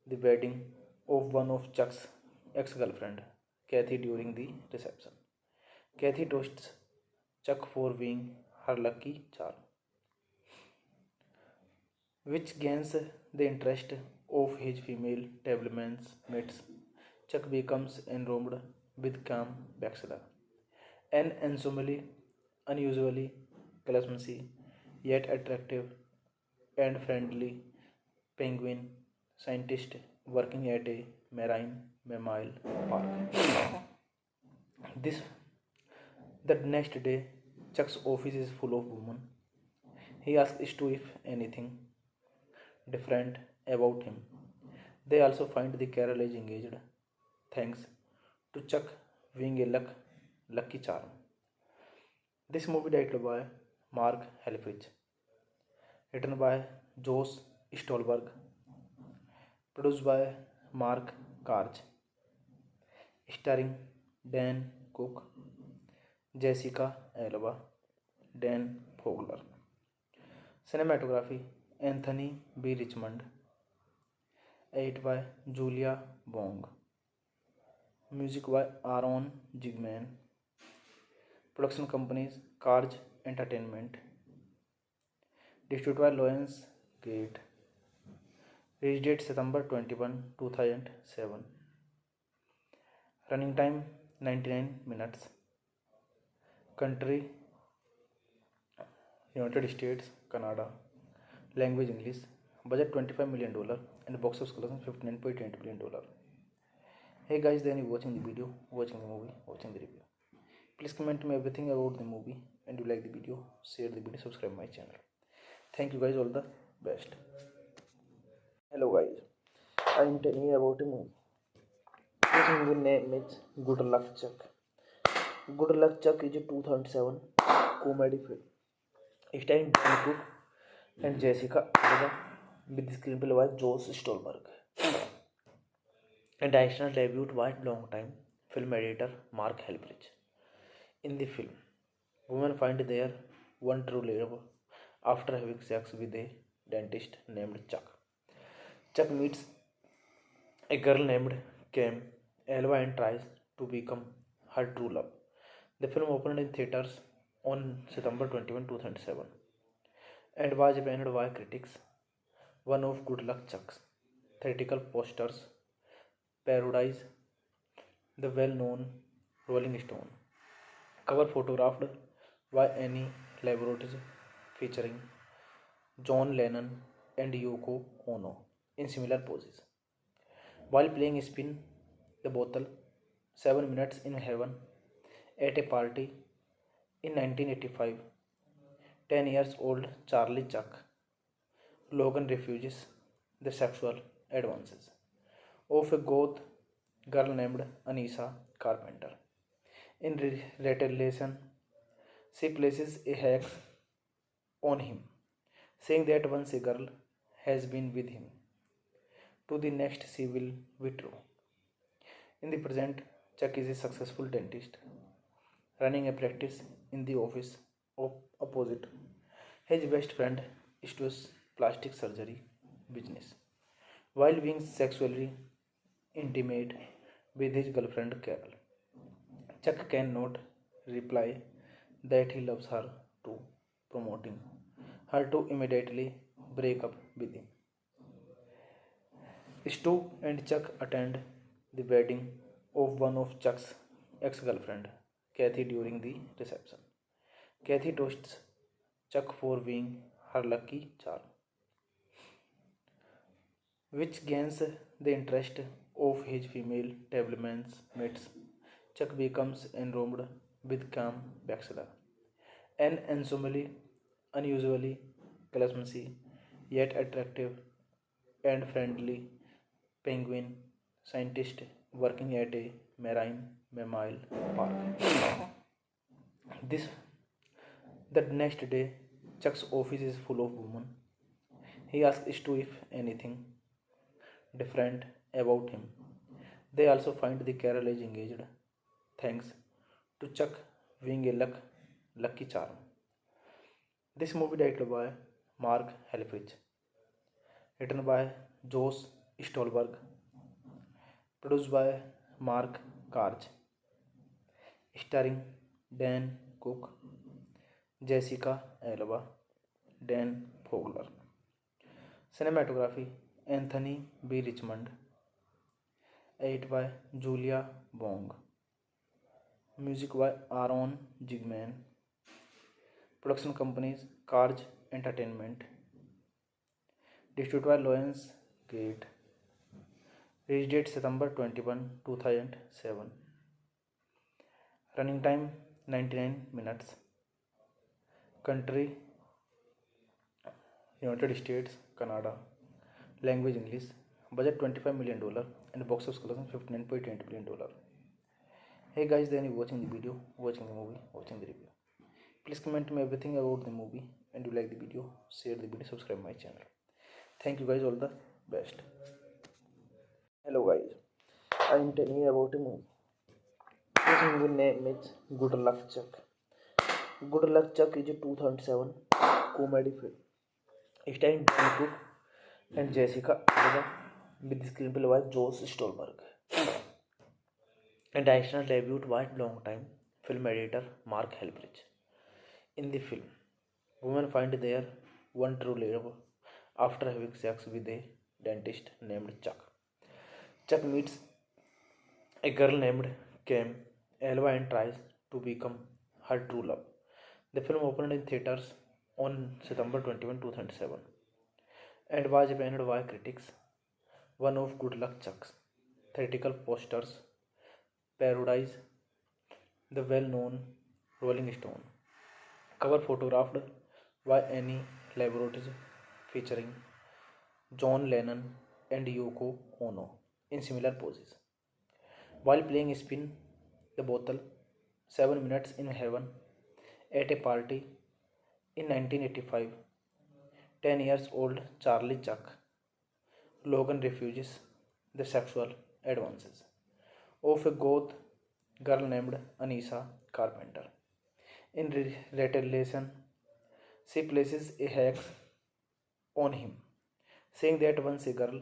the wedding of one of Chuck's ex-girlfriend, Kathy, during the reception. Kathy toasts Chuck for being her lucky charm, which gains the interest of his female tablemates. Chuck becomes enrobed with Cam Baxter, an unusually clumsy yet attractive and friendly penguin scientist working at a marine mammal park. This the next day, Chuck's office is full of women. He asks Stu if anything different about him. They also find the Carol is engaged, thanks to Chuck being a lucky charm. This movie directed by Mark Helfrich, written by Josh Stolberg, produced by Mark Karch, starring Dan Cook, Jessica Alba, Dan Fogler. Cinematography Anthony B. Richmond, edited by Julia Bong. Music by Aaron Jigman. Production companies Karj Entertainment. Distributed by Lions Gate. Release date September 21, 2007. Running time 99 minutes. Country United States, Canada. Language English. Budget $25 million and box office collection $59.8 million. Hey guys, then you watching the video, watching the movie, watching the review. Please comment me everything about the movie, and you like the video, share the video, subscribe my channel. Thank you guys, all the best. Hello guys, I am telling you about a movie. This movie name is Good Luck Chuck. Good Luck Chuck is a 2007 comedy film starring Dan Cook and Jessica Alba, with the screenplay by Josh Stolberg and additional debut by long-time film editor Mark Helfrich. In the film, women find their one true love after having sex with a dentist named Chuck. Chuck meets a girl named Cam Alba and tries to become her true love. The film opened in theaters on September 21, 2007 and was banned by critics. One of Good Luck Chuck's theatrical posters parodies the well-known Rolling Stone cover photographed by Annie Leibovitz featuring John Lennon and Yoko Ono in similar poses. While playing Spin the Bottle 7 Minutes in Heaven at a party in 1985, 10 years old Charlie Chuck Logan refuses the sexual advances of a goth girl named Anissa Carpenter. In retaliation, she places a hex on him, saying that once a girl has been with him, to the next she will withdraw. In the present, Chuck is a successful dentist running a practice in the office opposite. His best friend Stu's plastic surgery business, while being sexually intimate with his girlfriend Carol. Chuck cannot reply that he loves her to promoting her to immediately break up with him. Stu and Chuck attend the wedding of one of Chuck's ex-girlfriend, Kathy, during the reception. Kathy toasts Chuck for being her lucky charm, which gains the interest of his female tablemates. Chuck becomes enrobed with Cam Baxter, An unusually clumsy yet attractive and friendly penguin scientist working at a marine mammal park. This the next day, Chuck's office is full of women. He asks Stu if anything different about him. They also find the Carol is engaged, thanks to Chuck being a lucky charm. This movie directed by Mark Helfrich, written by Josh Stolberg, produced by Mark Karch, starring Dan Cook, Jessica Alba, Dan Fogler. Cinematography Anthony B. Richmond, edited by Julia Bong. Music by Aaron Jigman. Production companies Carj Entertainment. Distributed by Lions Gate. Release date September 21, 2007. Running time 99 minutes. Country United States, Canada. Language English. Budget $25 million and box office collection $59.8 million. Hey guys, then you watching the video, watching the movie, watching the review. Please comment me everything about the movie, and you like the video, share the video, subscribe my channel. Thank you guys, all the best. Hello guys, I am telling you about a movie. This movie name is Good Luck Chuck. Good Luck Chuck is a 2007 comedy film starring Dan Cook and Jessica Alba with the screenplay by Josh Stolberg and directional debut by long-time film editor Mark Helfrich. In the film, women find their one true love after having sex with a dentist named Chuck. Chuck meets a girl named Cam Alba and tries to become her true love. The film opened in theaters on September 21, 2007 and was panned by critics. One of Good Luck Chuck's theatrical posters parodies the well-known Rolling Stone cover photographed by Annie Leibovitz featuring John Lennon and Yoko Ono in similar poses. While playing Spin the Bottle 7 Minutes in Heaven at a party in 1985, 10 years old Charlie Chuck Logan refuses the sexual advances of a goth girl named Anissa Carpenter. In retaliation, she places a hex on him, saying that once a girl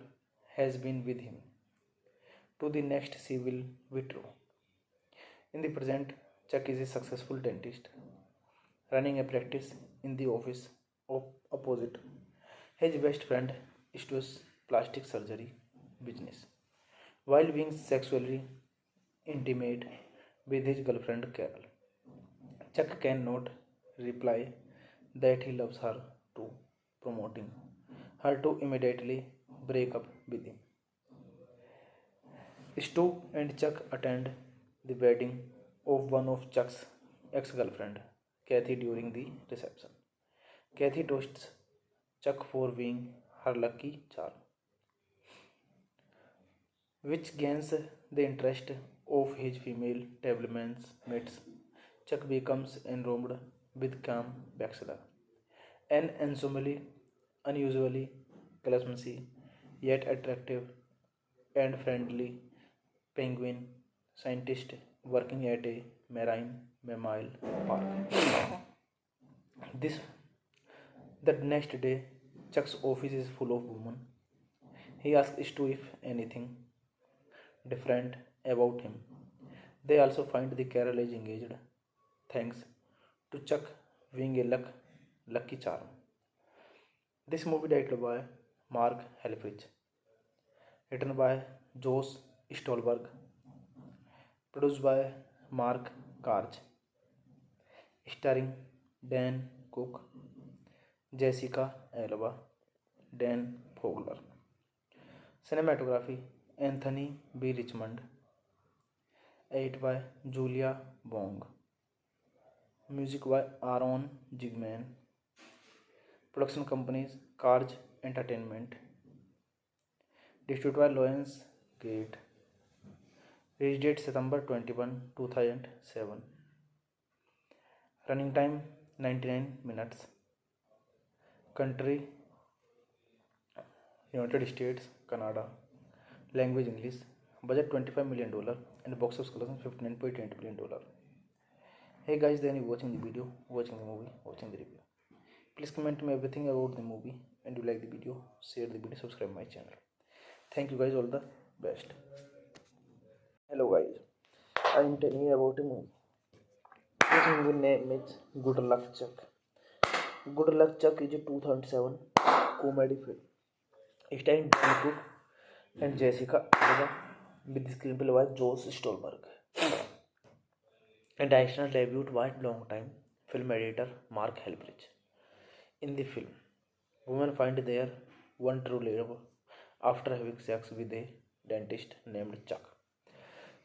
has been with him, to the next she will be true. In the present, Chuck is a successful dentist running a practice in the office opposite his best friend Stu's plastic surgery business, while being sexually intimate with his girlfriend Carol. Chuck cannot reply that he loves her too, promoting her to immediately break up with him. Stu and Chuck attend the wedding of one of Chuck's ex-girlfriend, Kathy, during the reception. Kathy toasts Chuck for being her lucky charm, which gains the interest of his female table mates. Chuck becomes enrobed with Cam Baxter, an unusually clumsy yet attractive and friendly penguin scientist working at a marine mammal park. This the next day, Chuck's office is full of women. He asks Stu if anything different about him. They also find the Carol is engaged, thanks to Chuck being a lucky charm. This movie directed by Mark Helfrich, written by Josh Stolberg, produced by Mark Karch, starring Dan Cook, Jessica Alba, Dan Fogler. Cinematography Anthony B. Richmond, edited by Julia Bong. Music by Aaron Jigman. Production companies Carge Entertainment. Distributed by Lions Gate. Release date September 21, 2007. Running time 99 minutes. Country United States, Canada. Language English. Budget $25 million and box office collection $59.8 million. Hey guys, then you watching the video, watching the movie, watching the review. Please comment me everything about the movie, and you like the video, share the video, subscribe my channel. Thank you guys, all the best. Hello guys, I am telling you about a movie. This movie name is Good Luck Chuck. Good Luck Chuck is a 2007 comedy film starring Dan Cook and Jessica Alba with the screenplay by Josh Stolberg and directional debut by long-time film editor Mark Helbridge. In the film, women find their one true love after having sex with a dentist named Chuck.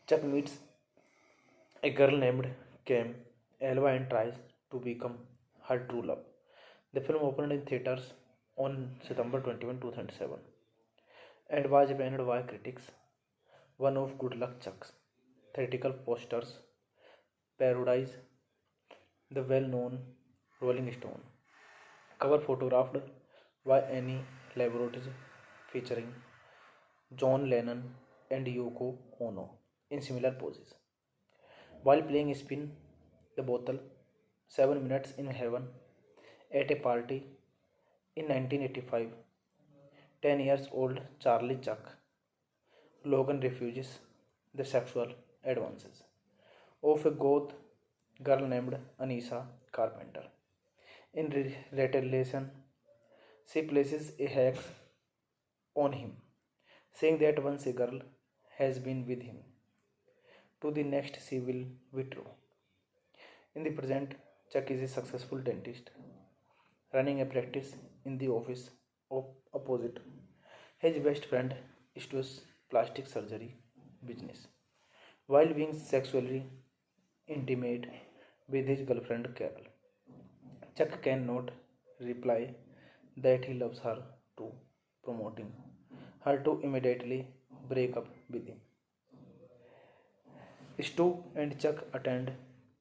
Chuck meets a girl named Cam Elva and tries to become her true love. The film opened in theaters on September 21, 2007 and was banned by critics. One of Good Luck Chuck's theatrical posters parodies the well-known Rolling Stone cover photographed by Annie Leibovitz featuring John Lennon and Yoko Ono in similar poses. While playing Spin the Bottle 7 Minutes in Heaven at a party in 1985, 10 years old Charlie Chuck Logan refuses the sexual advances of a goth girl named Anissa Carpenter. In retaliation, she places a hex on him, saying that once a girl has been with him, to the next she will withdraw. In the present, Chuck is a successful dentist running a practice in the office opposite his best friend Stu's plastic surgery business, while being sexually intimate with his girlfriend Carol. Chuck cannot reply that he loves her too, promoting her to immediately break up with him. Stu and Chuck attend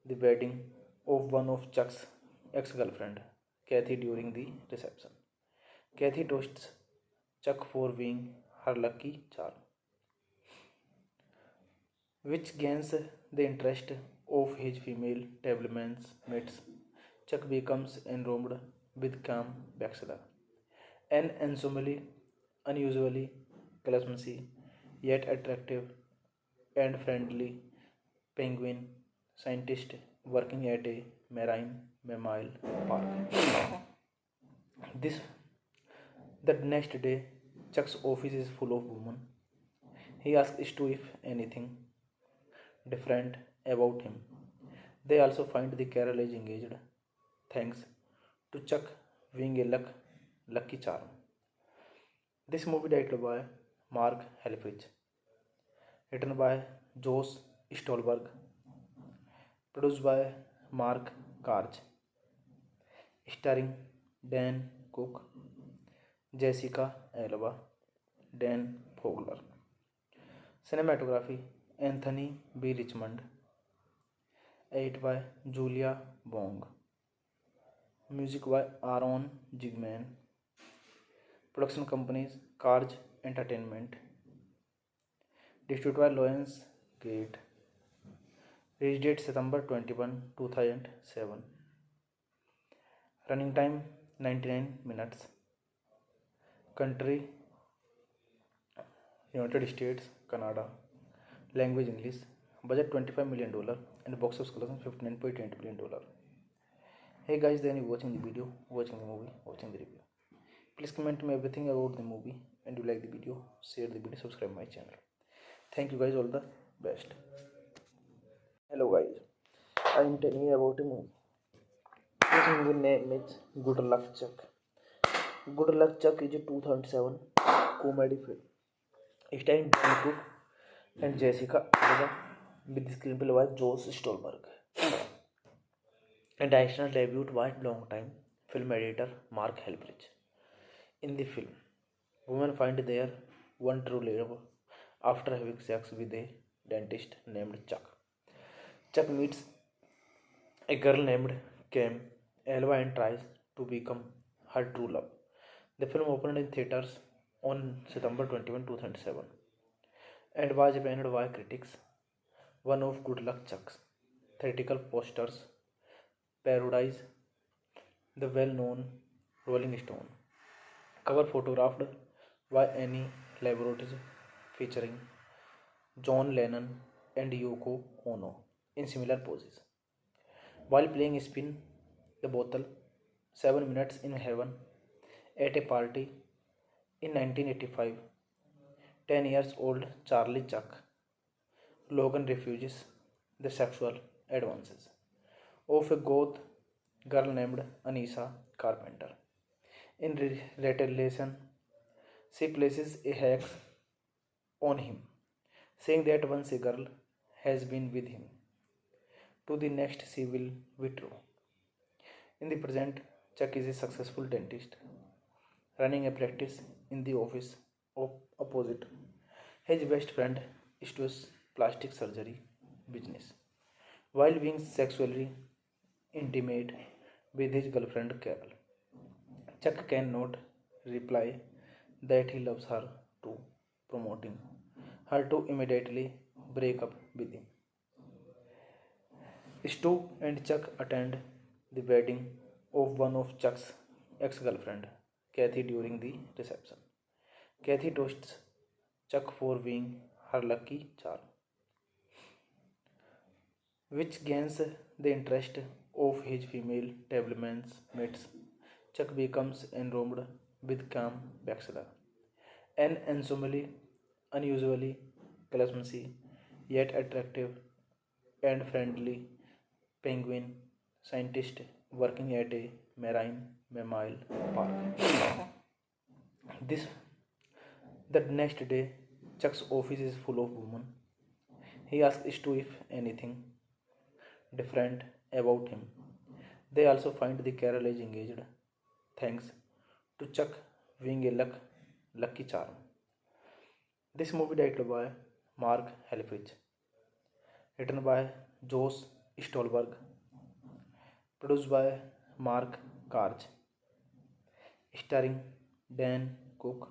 the wedding of one of Chuck's ex-girlfriend, Kathy, during the reception. Kathy toasts Chuck for being her lucky charm, which gains the interest of his female table mates. Chuck becomes enrobed with Cam Baxter, an unusually clumsy yet attractive and friendly penguin scientist working at a marine mammal park. This the next day, Chuck's office is full of women. He asks Stu if anything different about him. They also find the Carol is engaged, thanks to Chuck being a lucky charm. This movie directed by Mark Helfrich, written by Josh Stolberg, produced by Mark Karch, starring Dan Cook, Jessica Alba, Dan Fogler. Cinematography Anthony B. Richmond, edited by Julia Bong. Music by Aaron Jigman. Production companies Carge Entertainment. Distributed by Lions Gate. Release date September 21, 2007. Running time 99 minutes. Country United States, Canada. Language English. Budget $25 million and box office collection $59.8 million. Hey guys, then you watching the video, watching the movie, watching the review. Please comment me everything about the movie, and you like the video, share the video, subscribe my channel. Thank you guys, all the best. Hello guys, I am telling you about a movie. This movie name is Good Luck Chuck. Good Luck Chuck is a 2007 comedy film starring Dan Cook and Jessica Alba with the screenplay by Josh Stolberg Additional debuted white long-time film editor Mark Helbridge. In the film, women find their one true love after having sex with a dentist named Chuck. Chuck meets a girl named Kim Elva and tries to become her true love. The film opened in theaters on September 21, 2007 and was panned by critics. One of Good Luck Chuck's theatrical posters parodies the well-known Rolling Stone cover photographed by Annie Leibovitz featuring John Lennon and Yoko Ono in similar poses. While playing Spin the Bottle 7 Minutes in Heaven at a party in 1985, 10 years old Charlie Chuck Logan refuses the sexual advances of a goth girl named Anissa Carpenter. In retaliation, she places a hex on him, saying that once a girl has been with him, to the next she will withdraw. In the present, Chuck is a successful dentist running a practice in the office of opposite his best friend Stu's plastic surgery business, while being sexually intimate with his girlfriend Carol. Chuck cannot reply that he loves her to, promoting her to immediately break up with him. Stu and Chuck attend the wedding of one of Chuck's ex-girlfriend, Kathy, during the reception. Kathy toasts Chuck for being her lucky charm, which gains the interest of his female table mates. Chuck becomes enrobed with Cam Baxter, an unusually clumsy yet attractive and friendly penguin scientist working at a marine mammal park. This the next day, Chuck's office is full of women. He asks Stu if anything different about him. They also find the Carol is engaged, thanks to Chuck being a lucky charm. This movie directed by Mark Helfrich, written by Josh Stolberg, produced by Mark Karch, starring Dan Cook,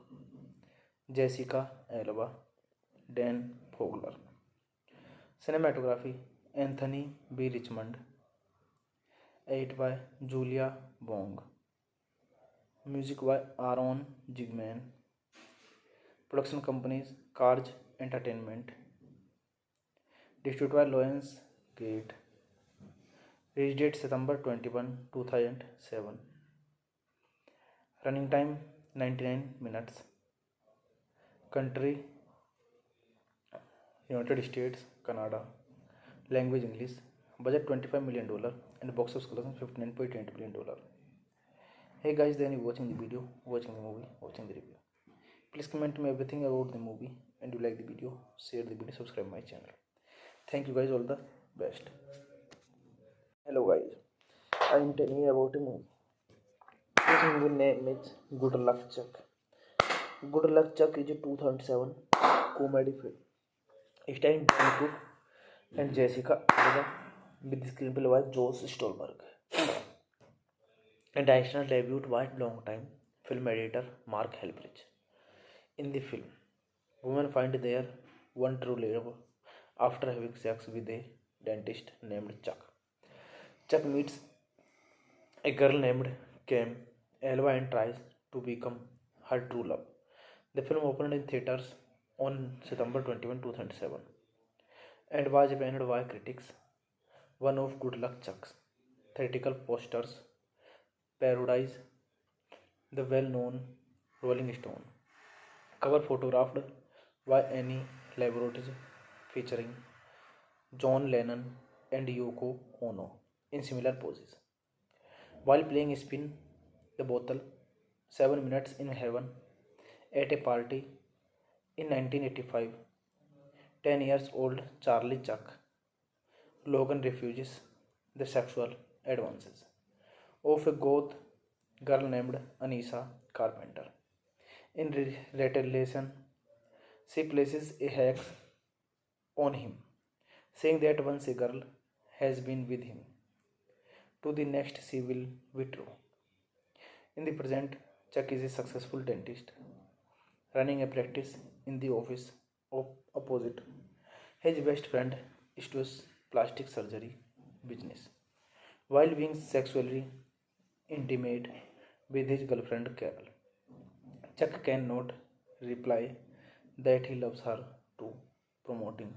Jessica Alba, Dan Fogler. Cinematography Anthony B. Richmond, edited by Julia Bong. Music by Aaron Jigman. Production companies Karj Entertainment. Distributed by Lions Gate. Release date September 21, 2007. Running time 99 minutes. Country United States, Canada. Language English. Budget $25 million and box office collection $59.8 million. Hey guys, then you watching the video, watching the movie, watching the review. Please comment me everything about the movie, and you like the video, share the video, subscribe my channel. Thank you guys, all the best. Hello guys, I am telling you about a movie. This movie name is Good Luck Chuck. Good Luck Chuck is a 2007 comedy film starring Dan Cook and Jessica Alba with the screenplay by Josh Stolberg. Additional debuted white long-time film editor Mark Helbridge. In the film, women find their one true love after having sex with a dentist named Chuck. Chuck meets a girl named Kim Elva and tries to become her true love. The film opened in theaters on September 21, 2007 and was panned by critics. One of Good Luck Chuck's theatrical posters parodies the well-known Rolling Stone cover photographed by Annie Leibovitz featuring John Lennon and Yoko Ono in similar poses. While playing Spin the Bottle 7 Minutes in Heaven at a party in 1985, 10 years old Charlie Chuck Logan refuses the sexual advances of a goth girl named Anissa Carpenter. In retaliation, she places a hex on him, saying that once a girl has been with him, to the next she will withdraw. In the present, Chuck is a successful dentist running a practice in the office opposite his best friend Stu's plastic surgery business, while being sexually intimate with his girlfriend Carol. Chuck cannot reply that he loves her to, promoting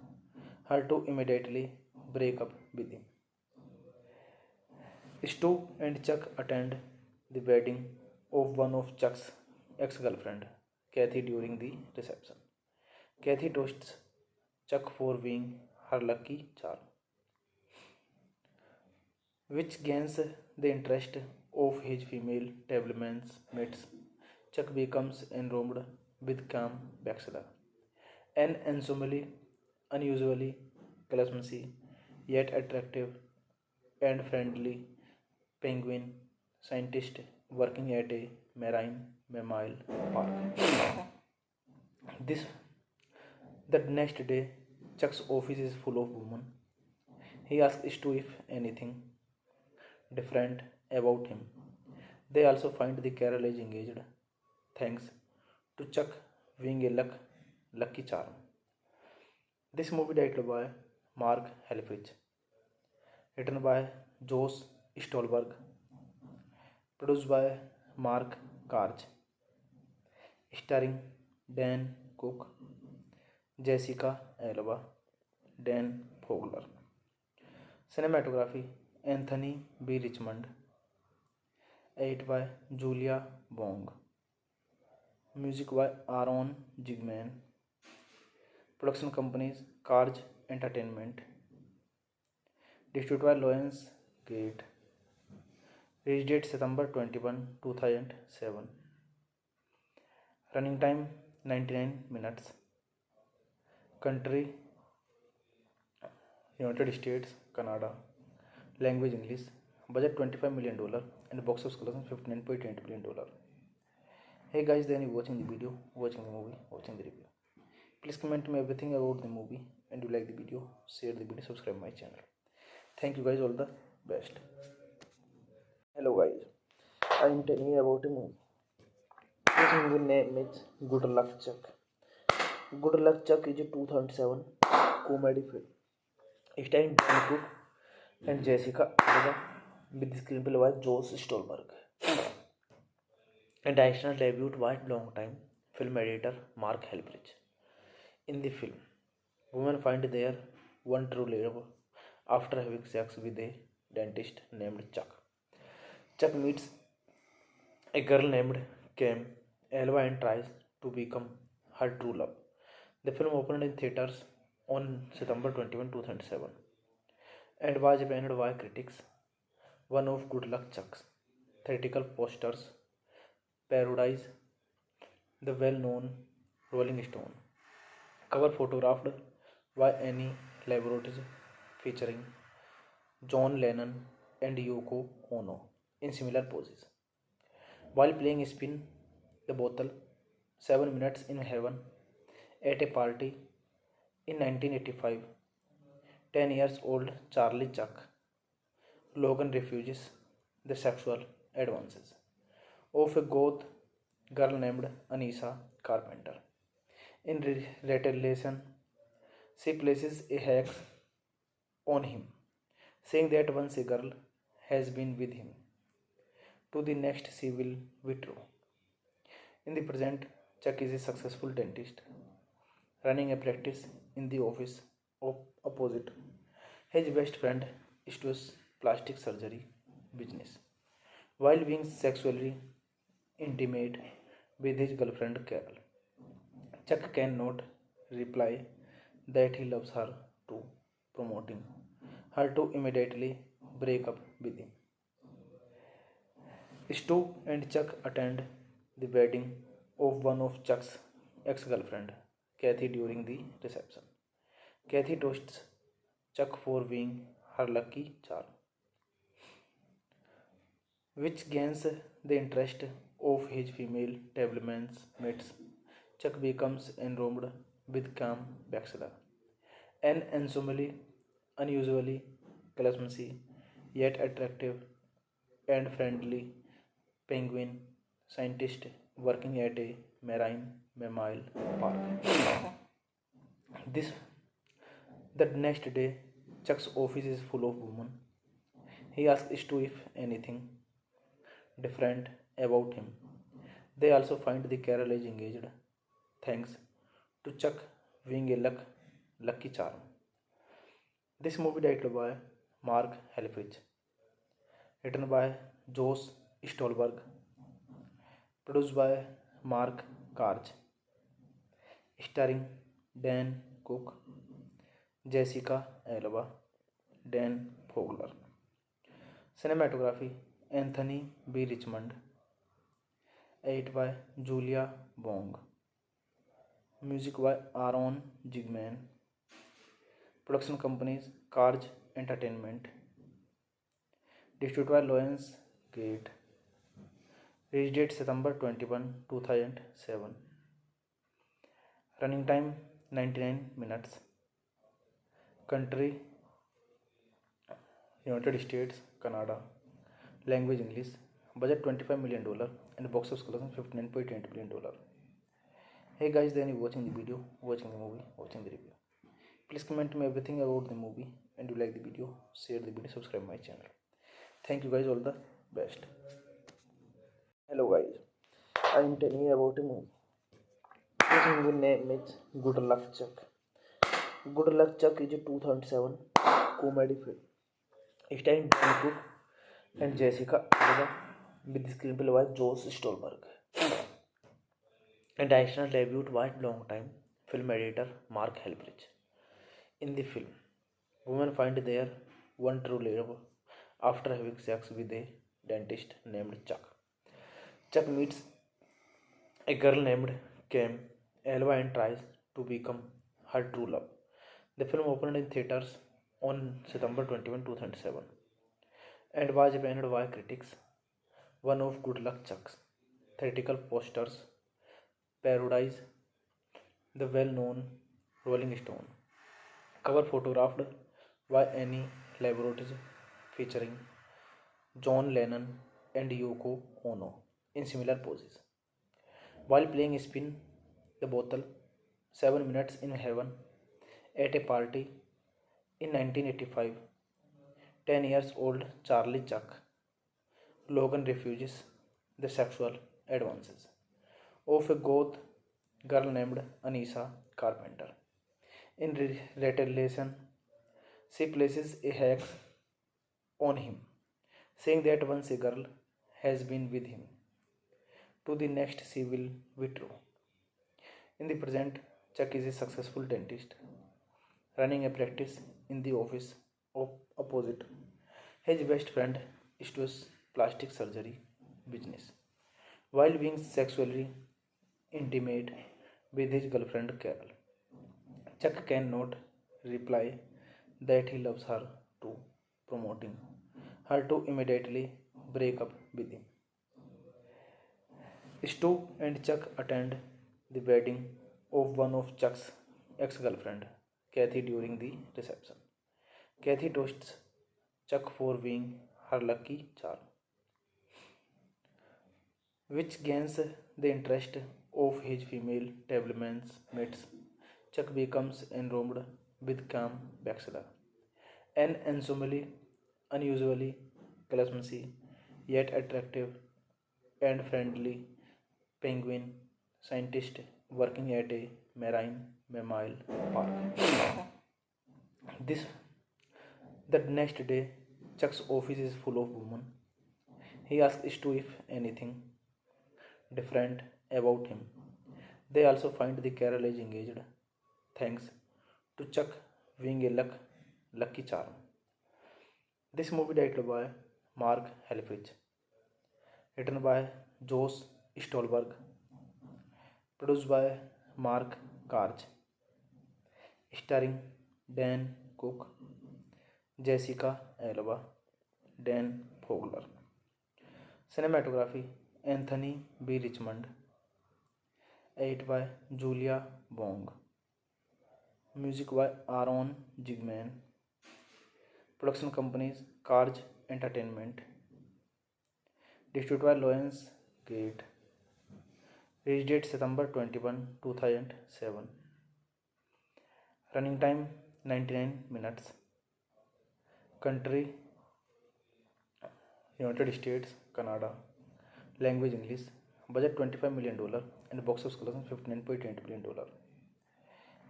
her to immediately break up with him. Stu and Chuck attend the wedding of one of Chuck's ex-girlfriend, Kathy, during the reception. Kathy toasts Chuck for being her lucky charm, which gains the interest of his female tablemates. Chuck becomes enrobed with Cam Baxter, an unusually clumsy yet attractive and friendly penguin scientist working at a marine mammal park. This the next day, Chuck's office is full of women. He asks Stu if anything different about him. They also find the Carol is engaged, thanks to Chuck being a lucky charm. This movie directed by Mark Helfrich, written by Josh Stolberg, produced by Mark Karch, starring Dan Cook, Jessica Alba, Dan Fogler. Cinematography Anthony B. Richmond, edited by Julia Bong. Music by Aaron Jigman. Production companies Karj Entertainment. Distributed by Lions Gate. Release date September 21, 2007. Running time 99 minutes. Country United States, Canada. Language English. Budget $25 million and box office collection $59.8 million. Hey guys, then you watching the video, watching the movie, watching the review. Please comment me everything about the movie, and you like the video, share the video, subscribe my channel. Thank you guys, all the best. Hello guys, I am telling you about a movie. This movie name is Good Luck Chuck. Good Luck Chuck is a 2007 comedy film starring Dan Cook and Jessica Alba, with the screenplay by Josh Stolberg and directional debut by long-time film editor Mark Helfrich. In the film, women find their one true love after having sex with a dentist named Chuck. Chuck meets a girl named Cam Alba and tries to become her true love. The film opened in theaters on September 21, 2007 and was banned by critics. One of Good Luck Chuck's theatrical posters parodies the well-known Rolling Stone cover photographed by Annie Leibovitz featuring John Lennon and Yoko Ono in similar poses. While playing Spin the Bottle 7 Minutes in Heaven at a party in 1985, 10 years old Charlie Chuck Logan refuses the sexual advances of a goth girl named Anissa Carpenter. In retaliation, she places a hex on him, saying that once a girl has been with him, to the next she will withdraw. In the present, Chuck is a successful dentist running a practice in the office opposite his best friend Stu's plastic surgery business, while being sexually intimate with his girlfriend Carol. Chuck cannot reply that he loves her to, promoting her to immediately break up with him. Stu and Chuck attend the wedding of one of Chuck's ex-girlfriend, Kathy, during the reception. Kathy toasts Chuck for being her lucky charm, which gains the interest of his female mates. Chuck becomes enrobed with Cam Baxter, an unusually clumsy yet attractive and friendly penguin scientist working at a marine mammal park. This the next day, Chuck's office is full of women. He asks Stu if anything different about him. They also find the Carol is engaged, thanks to Chuck being a lucky charm. This movie directed by Mark Helfrich, written by Josh Stolberg, produced by Mark Karch, starring Dan Cook, Jessica Alba, Dan Fogler. Cinematography Anthony B. Richmond, edited by Julia Bong. Music by Aaron Jigman. Production companies Karj Entertainment. Distributed by Lions Gate. Release date September 21, 2007. Running time 99 minutes. Country United States, Canada. Language English. Budget $25 million and box office collection $59.8 million. Hey guys, then you watching the video, watching the movie, watching the review. Please comment me everything about the movie, and you like the video, share the video, subscribe my channel. Thank you guys, all the best. Hello guys, I am telling you about a movie. This movie name is Good Luck Chuck. Good Luck Chuck is a 2007 comedy film starring Dan Cook and Jessica Alba with the screenplay by Josh Stolberg and directorial debut by long-time film editor Mark Helfrich. In the film, women find their one true love after having sex with a dentist named Chuck. Chuck meets a girl named Cam Alba and tries to become her true love. The film opened in theaters on September 21, 2007 and was panned by critics. One of Good Luck Chuck's theatrical posters parodies the well-known Rolling Stone cover photographed by Annie Leibovitz featuring John Lennon and Yoko Ono in similar poses. While playing Spin the Bottle 7 Minutes in Heaven at a party in 1985, 10 years old Charlie Chuck Logan refuses the sexual advances of a goth girl named Anissa Carpenter. In retaliation, she places a hex on him, saying that once a girl has been with him, to the next she will be true. In the present, Chuck is a successful dentist running a practice in the office opposite his best friend Stu's plastic surgery business, while being sexually intimate with his girlfriend Carol. Chuck cannot reply that he loves her too, promoting her to immediately break up with him. Stu and Chuck attend the wedding of one of Chuck's ex-girlfriend, Kathy, during the reception. Kathy toasts Chuck for being her lucky charm, which gains the interest of his female mates. Chuck becomes enrobed with Cam Baxter, an unusually clumsy yet attractive and friendly penguin scientist working at a marine mammal park. This the next day, Chuck's office is full of women. He asks Stu if anything different about him. They also find the Carol is engaged, thanks to Chuck being a lucky charm. This movie directed by Mark Helfrich, written by Josh Stolberg, produced by Mark Karch, starring Dan Cook, Jessica Alba, Dan Fogler. Cinematography Anthony B. Richmond. Edit by Julia Bong. Music by Aaron Jigman. Production companies Carj Entertainment. Distributed by Lions Gate. Release date September 21, 2007. Running time 99 minutes. Country United States, Canada. Language English. Budget $25 million and box office collection $59.8 million.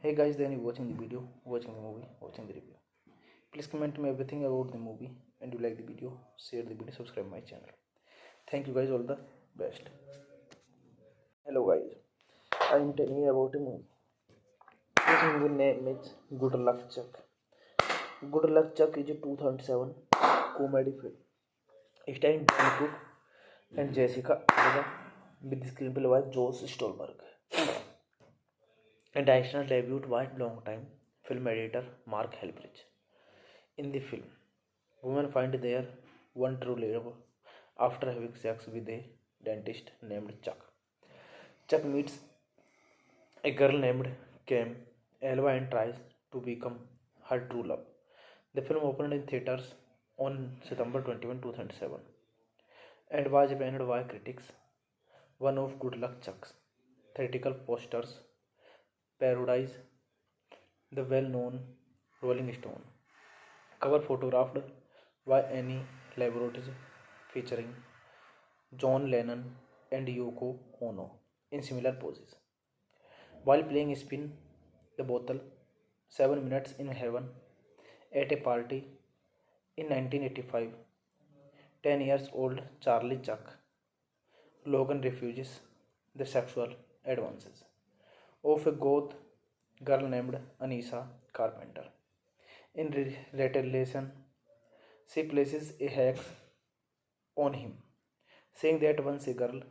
Hey guys, then you watching the video, watching the movie, watching the review. Please comment me everything about the movie, and you like the video, share the video, subscribe my channel. Thank you guys, all the best. Hello guys, I am telling you about a movie. This movie name is Good Luck Chuck. Good Luck Chuck is a 2007 comedy film starring Dan Cook and Jessica Alba with the screenplay by Josh Stolberg and directional debut by long-time film editor Mark Helbridge. In the film, women find their one true love after having sex with a dentist named Chuck. Chuck meets a girl named Cam Elva and tries to become her true love. The film opened in theaters on September 21, 2007 and was banned by critics. One of Good Luck Chuck's theatrical posters parodies the well-known Rolling Stone cover photographed by Annie Leibovitz featuring John Lennon and Yoko Ono in similar poses. While playing Spin the Bottle 7 Minutes in Heaven at a party in 1985, 10 years old Charlie Chuck Logan refuses the sexual advances of a goth girl named Anissa Carpenter. In retaliation, she places a hex on him, saying that once a girl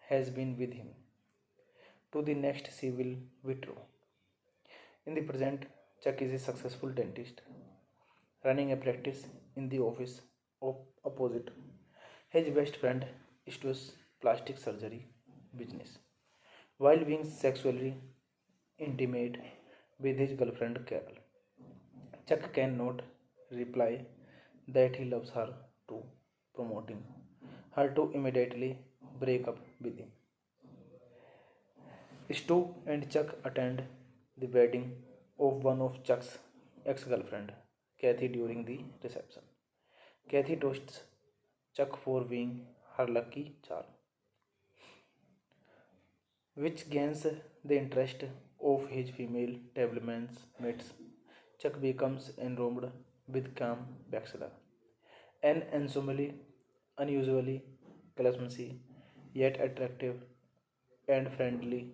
has been with him, to the next she will withdraw. In the present, Chuck is a successful dentist running a practice in the office opposite his best friend Stu's plastic surgery business, while being sexually intimate with his girlfriend Carol. Chuck cannot reply that he loves her too, promoting her to immediately break up with him. Stu and Chuck attend the wedding of one of Chuck's ex-girlfriend, Kathy, during the reception. Kathy toasts Chuck for being her lucky charm, which gains the interest of his female table mates. Chuck becomes enrobed with Cam Baxter, an unusually clumsy yet attractive and friendly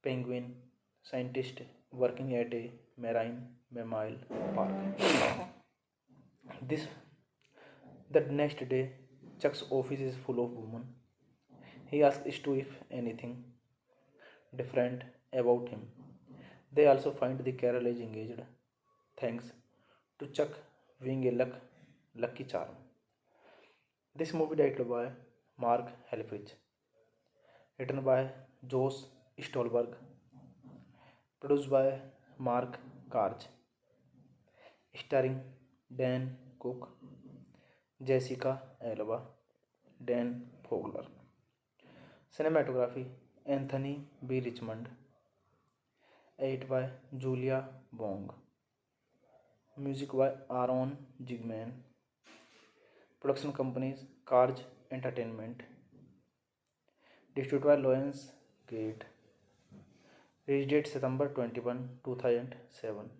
penguin scientist working at a marine mammal park. This the next day, Chuck's office is full of women. He asks Stu if anything different about him. They also find the Carol is engaged, thanks to Chuck being a lucky charm. This movie directed by Mark Helfrich, written by Josh Stolberg, produced by Mark Karch, starring Dan Cook, Jessica Alba, Dan Fogler. Cinematography Anthony B. Richmond. Edit by Julia Bong. Music by Aaron Jigman. Production companies Carj Entertainment. Distributed by Lions Gate. Release date September 21, 2007.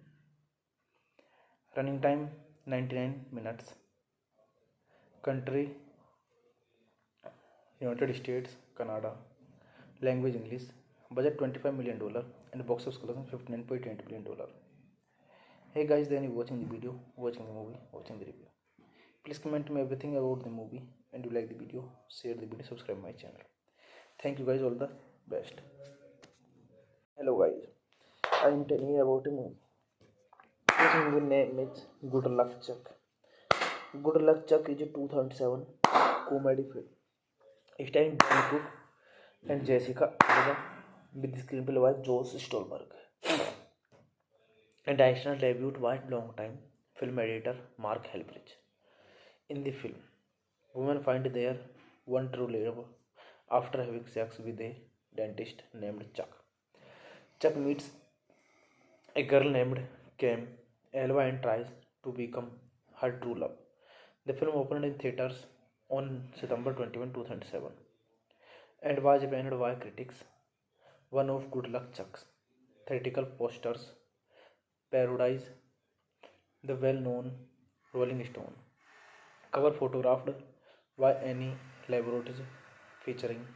Running time 99 minutes. Country United States, Canada. Language English. Budget $25 million and box office collection $59.8 million. Hey guys, then you watching the video, watching the movie, watching the review. Please comment me everything about the movie, and you like the video, share the video, subscribe my channel. Thank you guys, all the best. Hello guys, I am telling you about a movie. This movie name is Good Luck Chuck. Good Luck Chuck is a 2007 comedy film starring Dan Cook and Jessica Alba, with the screenplay by Josh Stolberg. And directional debut by long-time film editor Mark Helbridge. In the film, women find their one true love after having sex with a dentist named Chuck. Chuck meets a girl named Cam Elva and tries to become her true love. The film opened in theaters on September 21, 2007 and was panned by critics. One of Good Luck Chuck's theatrical posters parodies the well-known Rolling Stone cover photographed by Annie Leibovitz featuring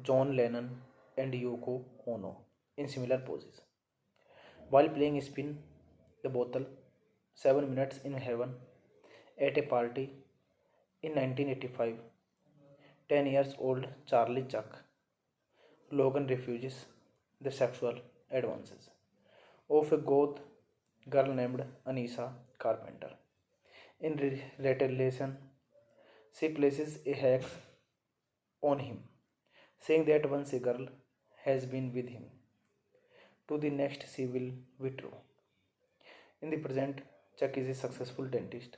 John Lennon and Yoko Ono in similar poses. While playing Spin the Bottle 7 Minutes in Heaven at a party in 1985, 10 years old Charlie Chuck Logan refuses the sexual advances of a goth girl named Anissa Carpenter. In retaliation, she places a hex on him, saying that once a girl has been with him, to the next she will withdraw. In the present, Chuck is a successful dentist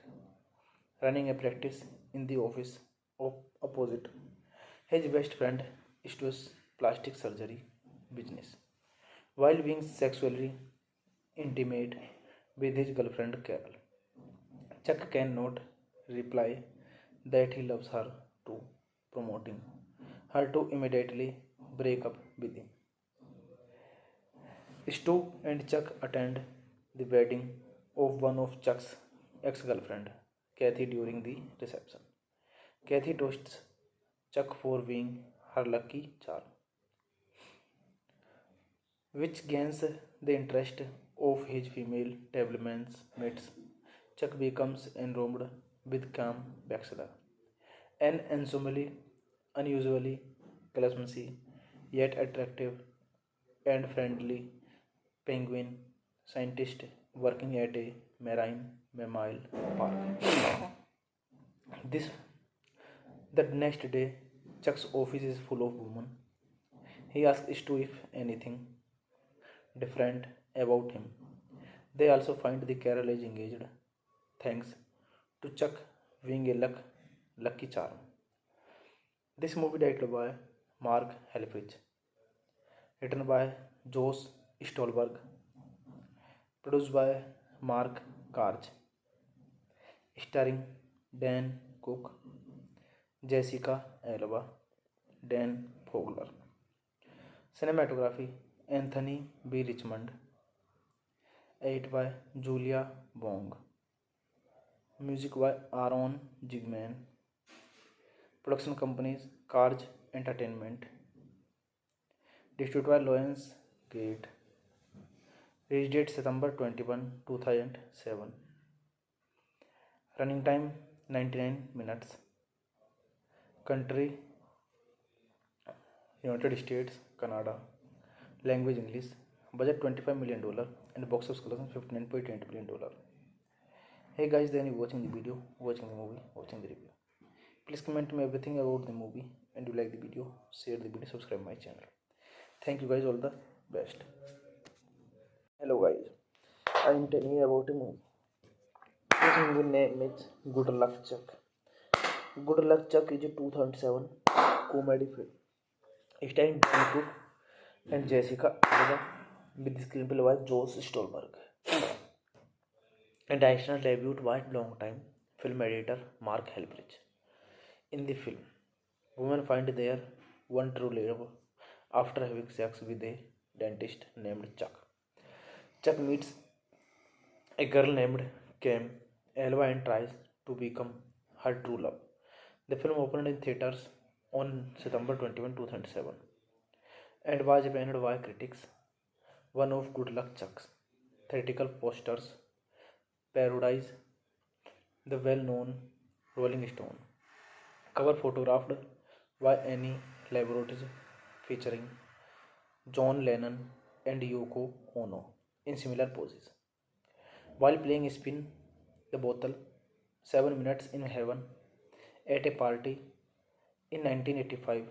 running a practice in the office of opposite his best friend Stu's plastic surgery business, while being sexually intimate with his girlfriend Carol. Chuck cannot reply that he loves her to, promoting her to immediately break up with him. Stu and Chuck attend the wedding of one of Chuck's ex-girlfriend, Kathy, during the reception. Kathy toasts Chuck for being her lucky charm, which gains the interest of his female table mates. Chuck becomes enrobed with Cam Baxter, an unusually clumsy yet attractive and friendly penguin scientist working at a marine mammal park. This the next day, Chuck's office is full of women. He asks Stu if anything different about him. They also find the Carol is engaged, thanks to Chuck being a lucky charm. This movie directed by Mark Helfrich, written by Josh Stolberg, produced by Mark Karch, starring Dan Cook, Jessica Alba, Dan Fogler. Cinematography Anthony B. Richmond, edited by Julia Bong. Music by Aaron Zigman. Production companies Karj Entertainment. Distributed by Lions Gate. Release date September 21, 2007. Running time 99 minutes. Country United States, Canada. Language English. Budget $25 million and box office collection $59.8 million. Hey guys, then you watching the video, watching the movie, watching the review. Please comment me everything about the movie, and you like the video, share the video, subscribe my channel. Thank you guys, all the best. Hello guys, I am telling you about a movie. This movie name is Good Luck Chuck. Good Luck Chuck is a 2007 comedy film starring Dan Cook and Jessica Alba, with the screenplay by Josh Stolberg and directional debut by long-time film editor Mark Helbridge. In the film, women find their one true love after having sex with a dentist named Chuck. Chuck meets a girl named Cam Elva and tries to become her true love. The film opened in theaters on September 21, 2007 and was panned by critics. One of Good Luck Chuck's theatrical posters parodies the well-known Rolling Stone cover photographed by Annie Leibovitz featuring John Lennon and Yoko Ono in similar poses. While playing Spin the Bottle 7 Minutes in Heaven at a party In 1985,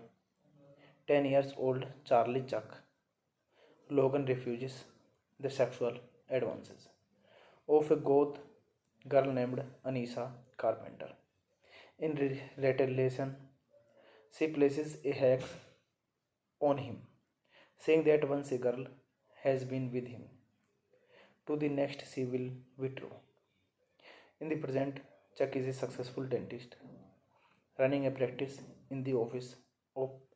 10 years old Charlie Chuck Logan refuses the sexual advances of a goth girl named Anissa Carpenter. In retaliation, she places a hex on him, saying that once a girl has been with him, to the next she will withdraw. In the present, Chuck is a successful dentist running a practice in the office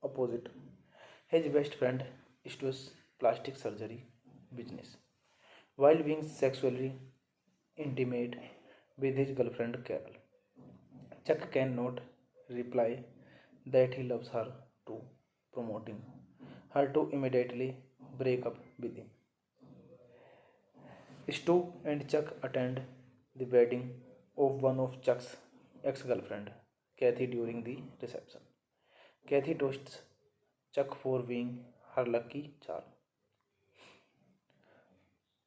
opposite his best friend Stu's plastic surgery business, while being sexually intimate with his girlfriend Carol. Chuck cannot reply that he loves her to promoting her to immediately break up with him. Stu and Chuck attend the wedding of one of Chuck's ex-girlfriend, Kathy, during the reception. Kathy toasts Chuck for being her lucky charm,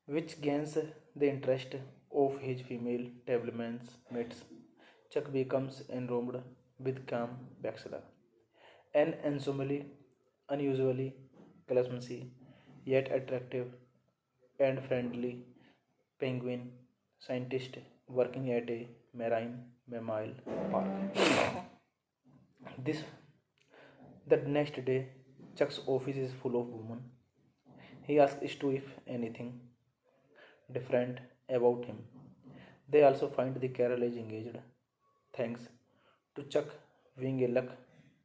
which gains the interest of his female table mates. Chuck becomes enrobed with Cam Baxter, an unusually clumsy yet attractive and friendly penguin scientist working at a marine mammal park. This the next day, Chuck's office is full of women. He asks Stu if anything different about him. They also find the Carol is engaged, thanks to Chuck being a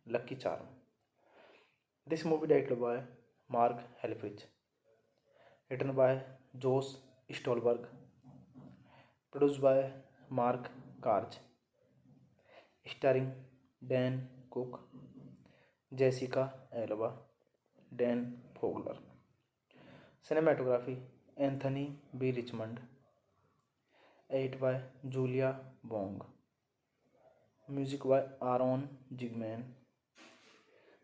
lucky charm. This movie directed by Mark Helfrich, written by Josh Stolberg, produced by Mark Karch, starring Dan Cook, Jessica Alba, Dan Fogler. Cinematography Anthony B. Richmond, edited by Julia Bong. Music by Aaron Jigman.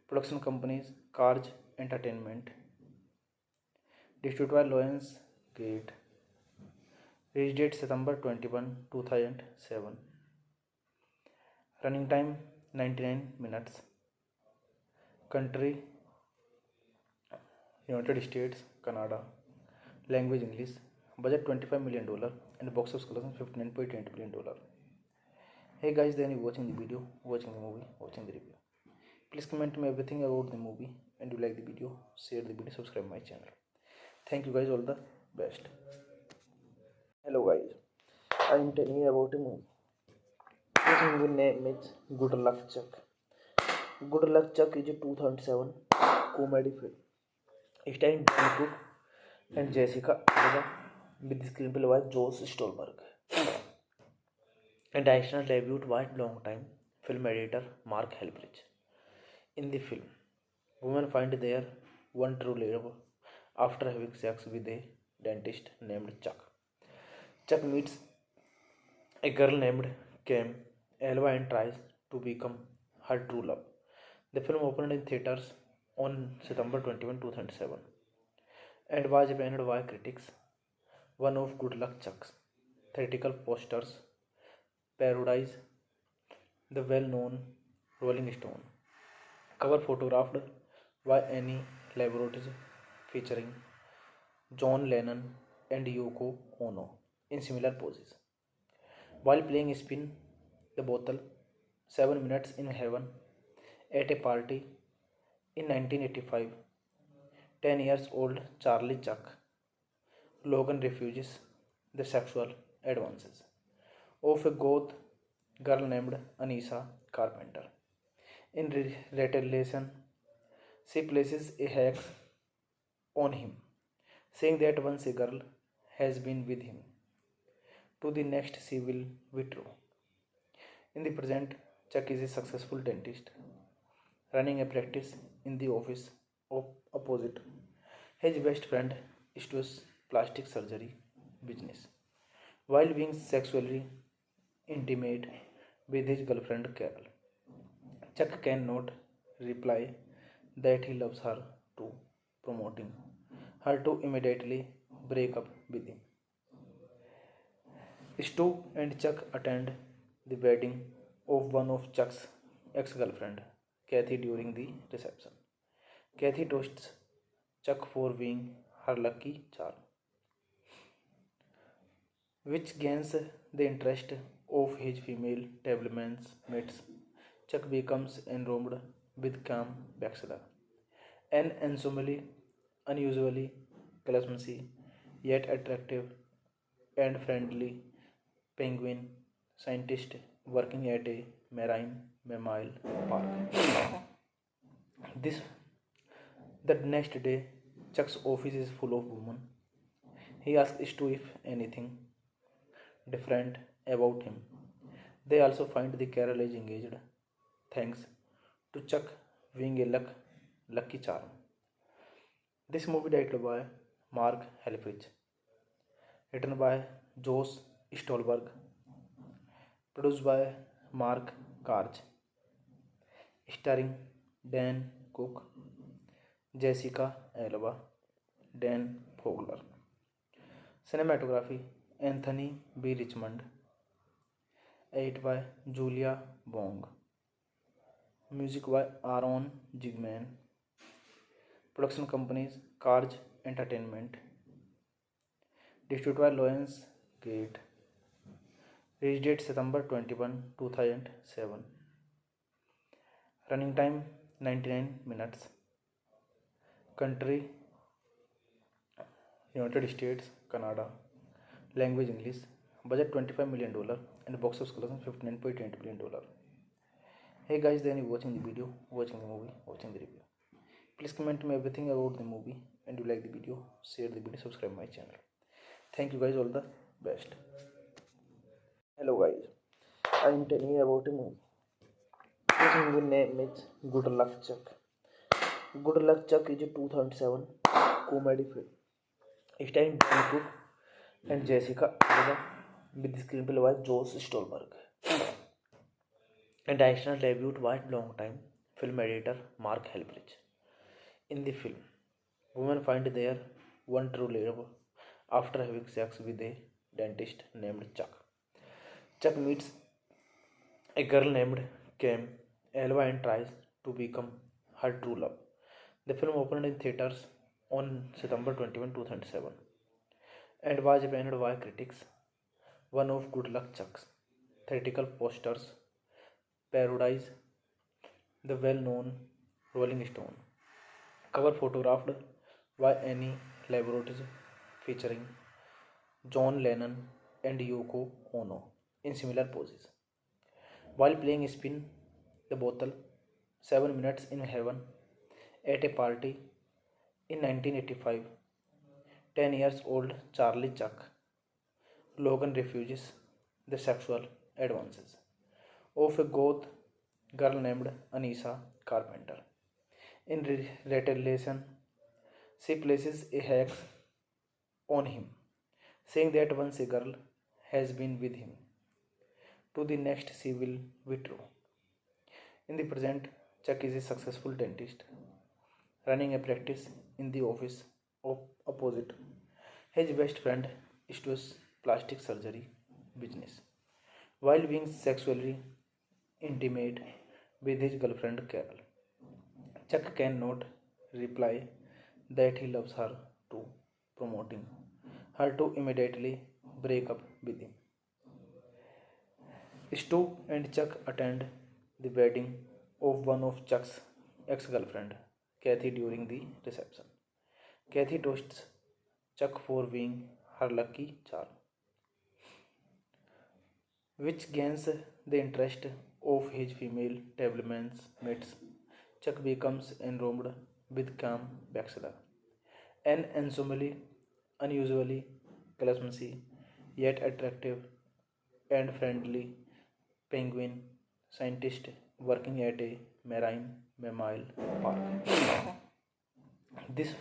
Production companies Karj Entertainment. Distributed by Lions Gate. Release date September 21, 2007. Running time 99 minutes. Country United States, Canada. Language English. Budget $25 million and box office collection $59.8 million. Hey guys, then you watching the video, watching the movie, watching the review. Please comment me everything about the movie, and you like the video, share the video, subscribe my channel. Thank you guys, all the best. Hello guys, I am telling you about a movie. This movie name is Good Luck Chuck. Good Luck Chuck is a 2007 comedy film starring Dan Cook and Jessica Alba, with the screenplay by Josh Stolberg and additional debut by long-time film editor Mark Helfrich. In the film, women find their one true love after having sex with a dentist named Chuck. Chuck meets a girl named Cam Alba and tries to become her true love. The film opened in theaters on September 21, 2007 and was banned by critics. One of Good Luck Chuck's theatrical posters parodies the well-known Rolling Stone cover photographed by Annie Leibovitz featuring John Lennon and Yoko Ono in similar poses. While playing Spin the Bottle 7 Minutes in Heaven at a party in 1985, 10 years old Charlie Chuck Logan refuses the sexual advances of a goth girl named Anissa Carpenter. In retaliation, she places a hex on him, saying that once a girl has been with him, to the next she will withdraw. In the present, Chuck is a successful dentist running a practice in the office opposite his best friend Stu's plastic surgery business, while being sexually intimate with his girlfriend Carol. Chuck cannot reply that he loves her to promoting her to immediately break up with him. Stu and Chuck attend the wedding of one of Chuck's ex-girlfriend, Kathy during the reception. Kathy toasts Chuck for being her lucky charm, which gains the interest of his female table mates. Chuck becomes enrobed with Cam Baxter, an unusually clumsy yet attractive and friendly penguin scientist working at a marine mammal park. This the next day, Chuck's office is full of women. He asks Stu if anything different about him. They also find the Carol is engaged, thanks to Chuck being a lucky charm. This movie directed by Mark Helfrich, written by Josh Stolberg, produced by Mark Karch, starring Dan Cook, Jessica Alba, Dan Fogler. Cinematography Anthony B. Richmond, edited by Julia Bong. Music by Aaron Jigman. Production companies Karj Entertainment. Distributed by Lions Gate. Release date September 21, 2007. Running time 99 minutes. Country United States, Canada. Language English. Budget $25 million and box office collection $59.8 million. Hey guys, then you watching the video, watching the movie, watching the review. Please comment me everything about the movie, and you like the video, share the video, subscribe my channel. Thank you guys, all the best. Hello guys, I am telling you about a movie. This movie name is Good Luck Chuck. Good Luck Chuck is a 2007 comedy film starring Dan Cook and Jessica Alba with the screenplay by Josh Stolberg and directorial debut by long-time film editor Mark Helfrich. In the film, women find their one true love after having sex with a dentist named Chuck. Chuck meets a girl named Cam Alba and tries to become her true love. The film opened in theaters on September 21, 2007 and was panned by critics. One of Good Luck Chuck's theatrical posters parodies the well-known Rolling Stone cover photographed by Annie Leibovitz featuring John Lennon and Yoko Ono in similar poses. While playing Spin the Bottle 7 Minutes in Heaven at a party in 1985, 10 years old Charlie Chuck Logan refuses the sexual advances of a goth girl named Anissa Carpenter. In retaliation, she places a hex on him, saying that once a girl has been with him, to the next she will be true. In the present, Chuck is a successful dentist running a practice in the office opposite his best friend Stu's plastic surgery business, while being sexually intimate with his girlfriend Carol. Chuck cannot reply that he loves her too, promoting her to immediately break up with him. Stu and Chuck attend the wedding of one of Chuck's ex-girlfriend, Kathy, during the reception. Kathy toasts Chuck for being her lucky charm, which gains the interest of his female table mates. Chuck becomes enrobed with Cam Baxter, an unusually clumsy yet attractive and friendly penguin scientist working at a marine mammal park. This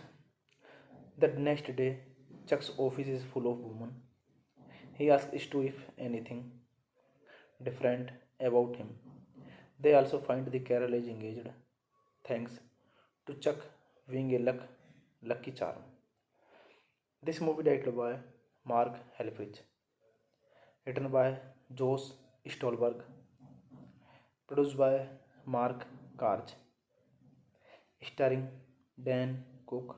the next day, Chuck's office is full of women. He asks Stu if anything different about him. They also find the Carol is engaged, thanks to Chuck being a lucky charm. This movie directed by Mark Helfrich, written by Josh Stolberg, produced by Mark Karj, starring Dan Cook,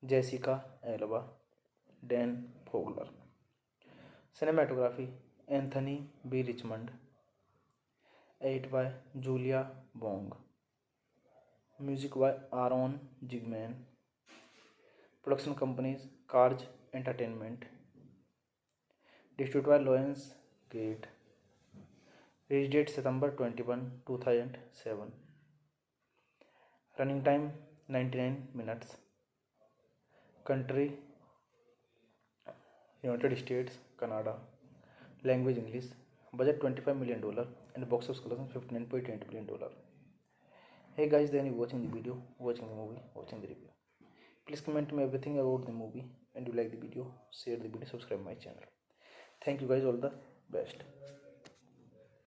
Jessica Alba, Dan Fogler. Cinematography Anthony B. Richmond. Edit by Julia Wong. Music by Aaron Jigman. Production companies Karj Entertainment. Distributed by Lionsgate. Release date September 21, 2007. Running time 99 minutes. Country United States, Canada. Language English. Budget $25 million and box office collection $59.8 million. Hey guys, then you watching the video, watching the movie, watching the review. Please comment me everything about the movie, and you like the video, share the video, subscribe my channel. Thank you guys, all the best.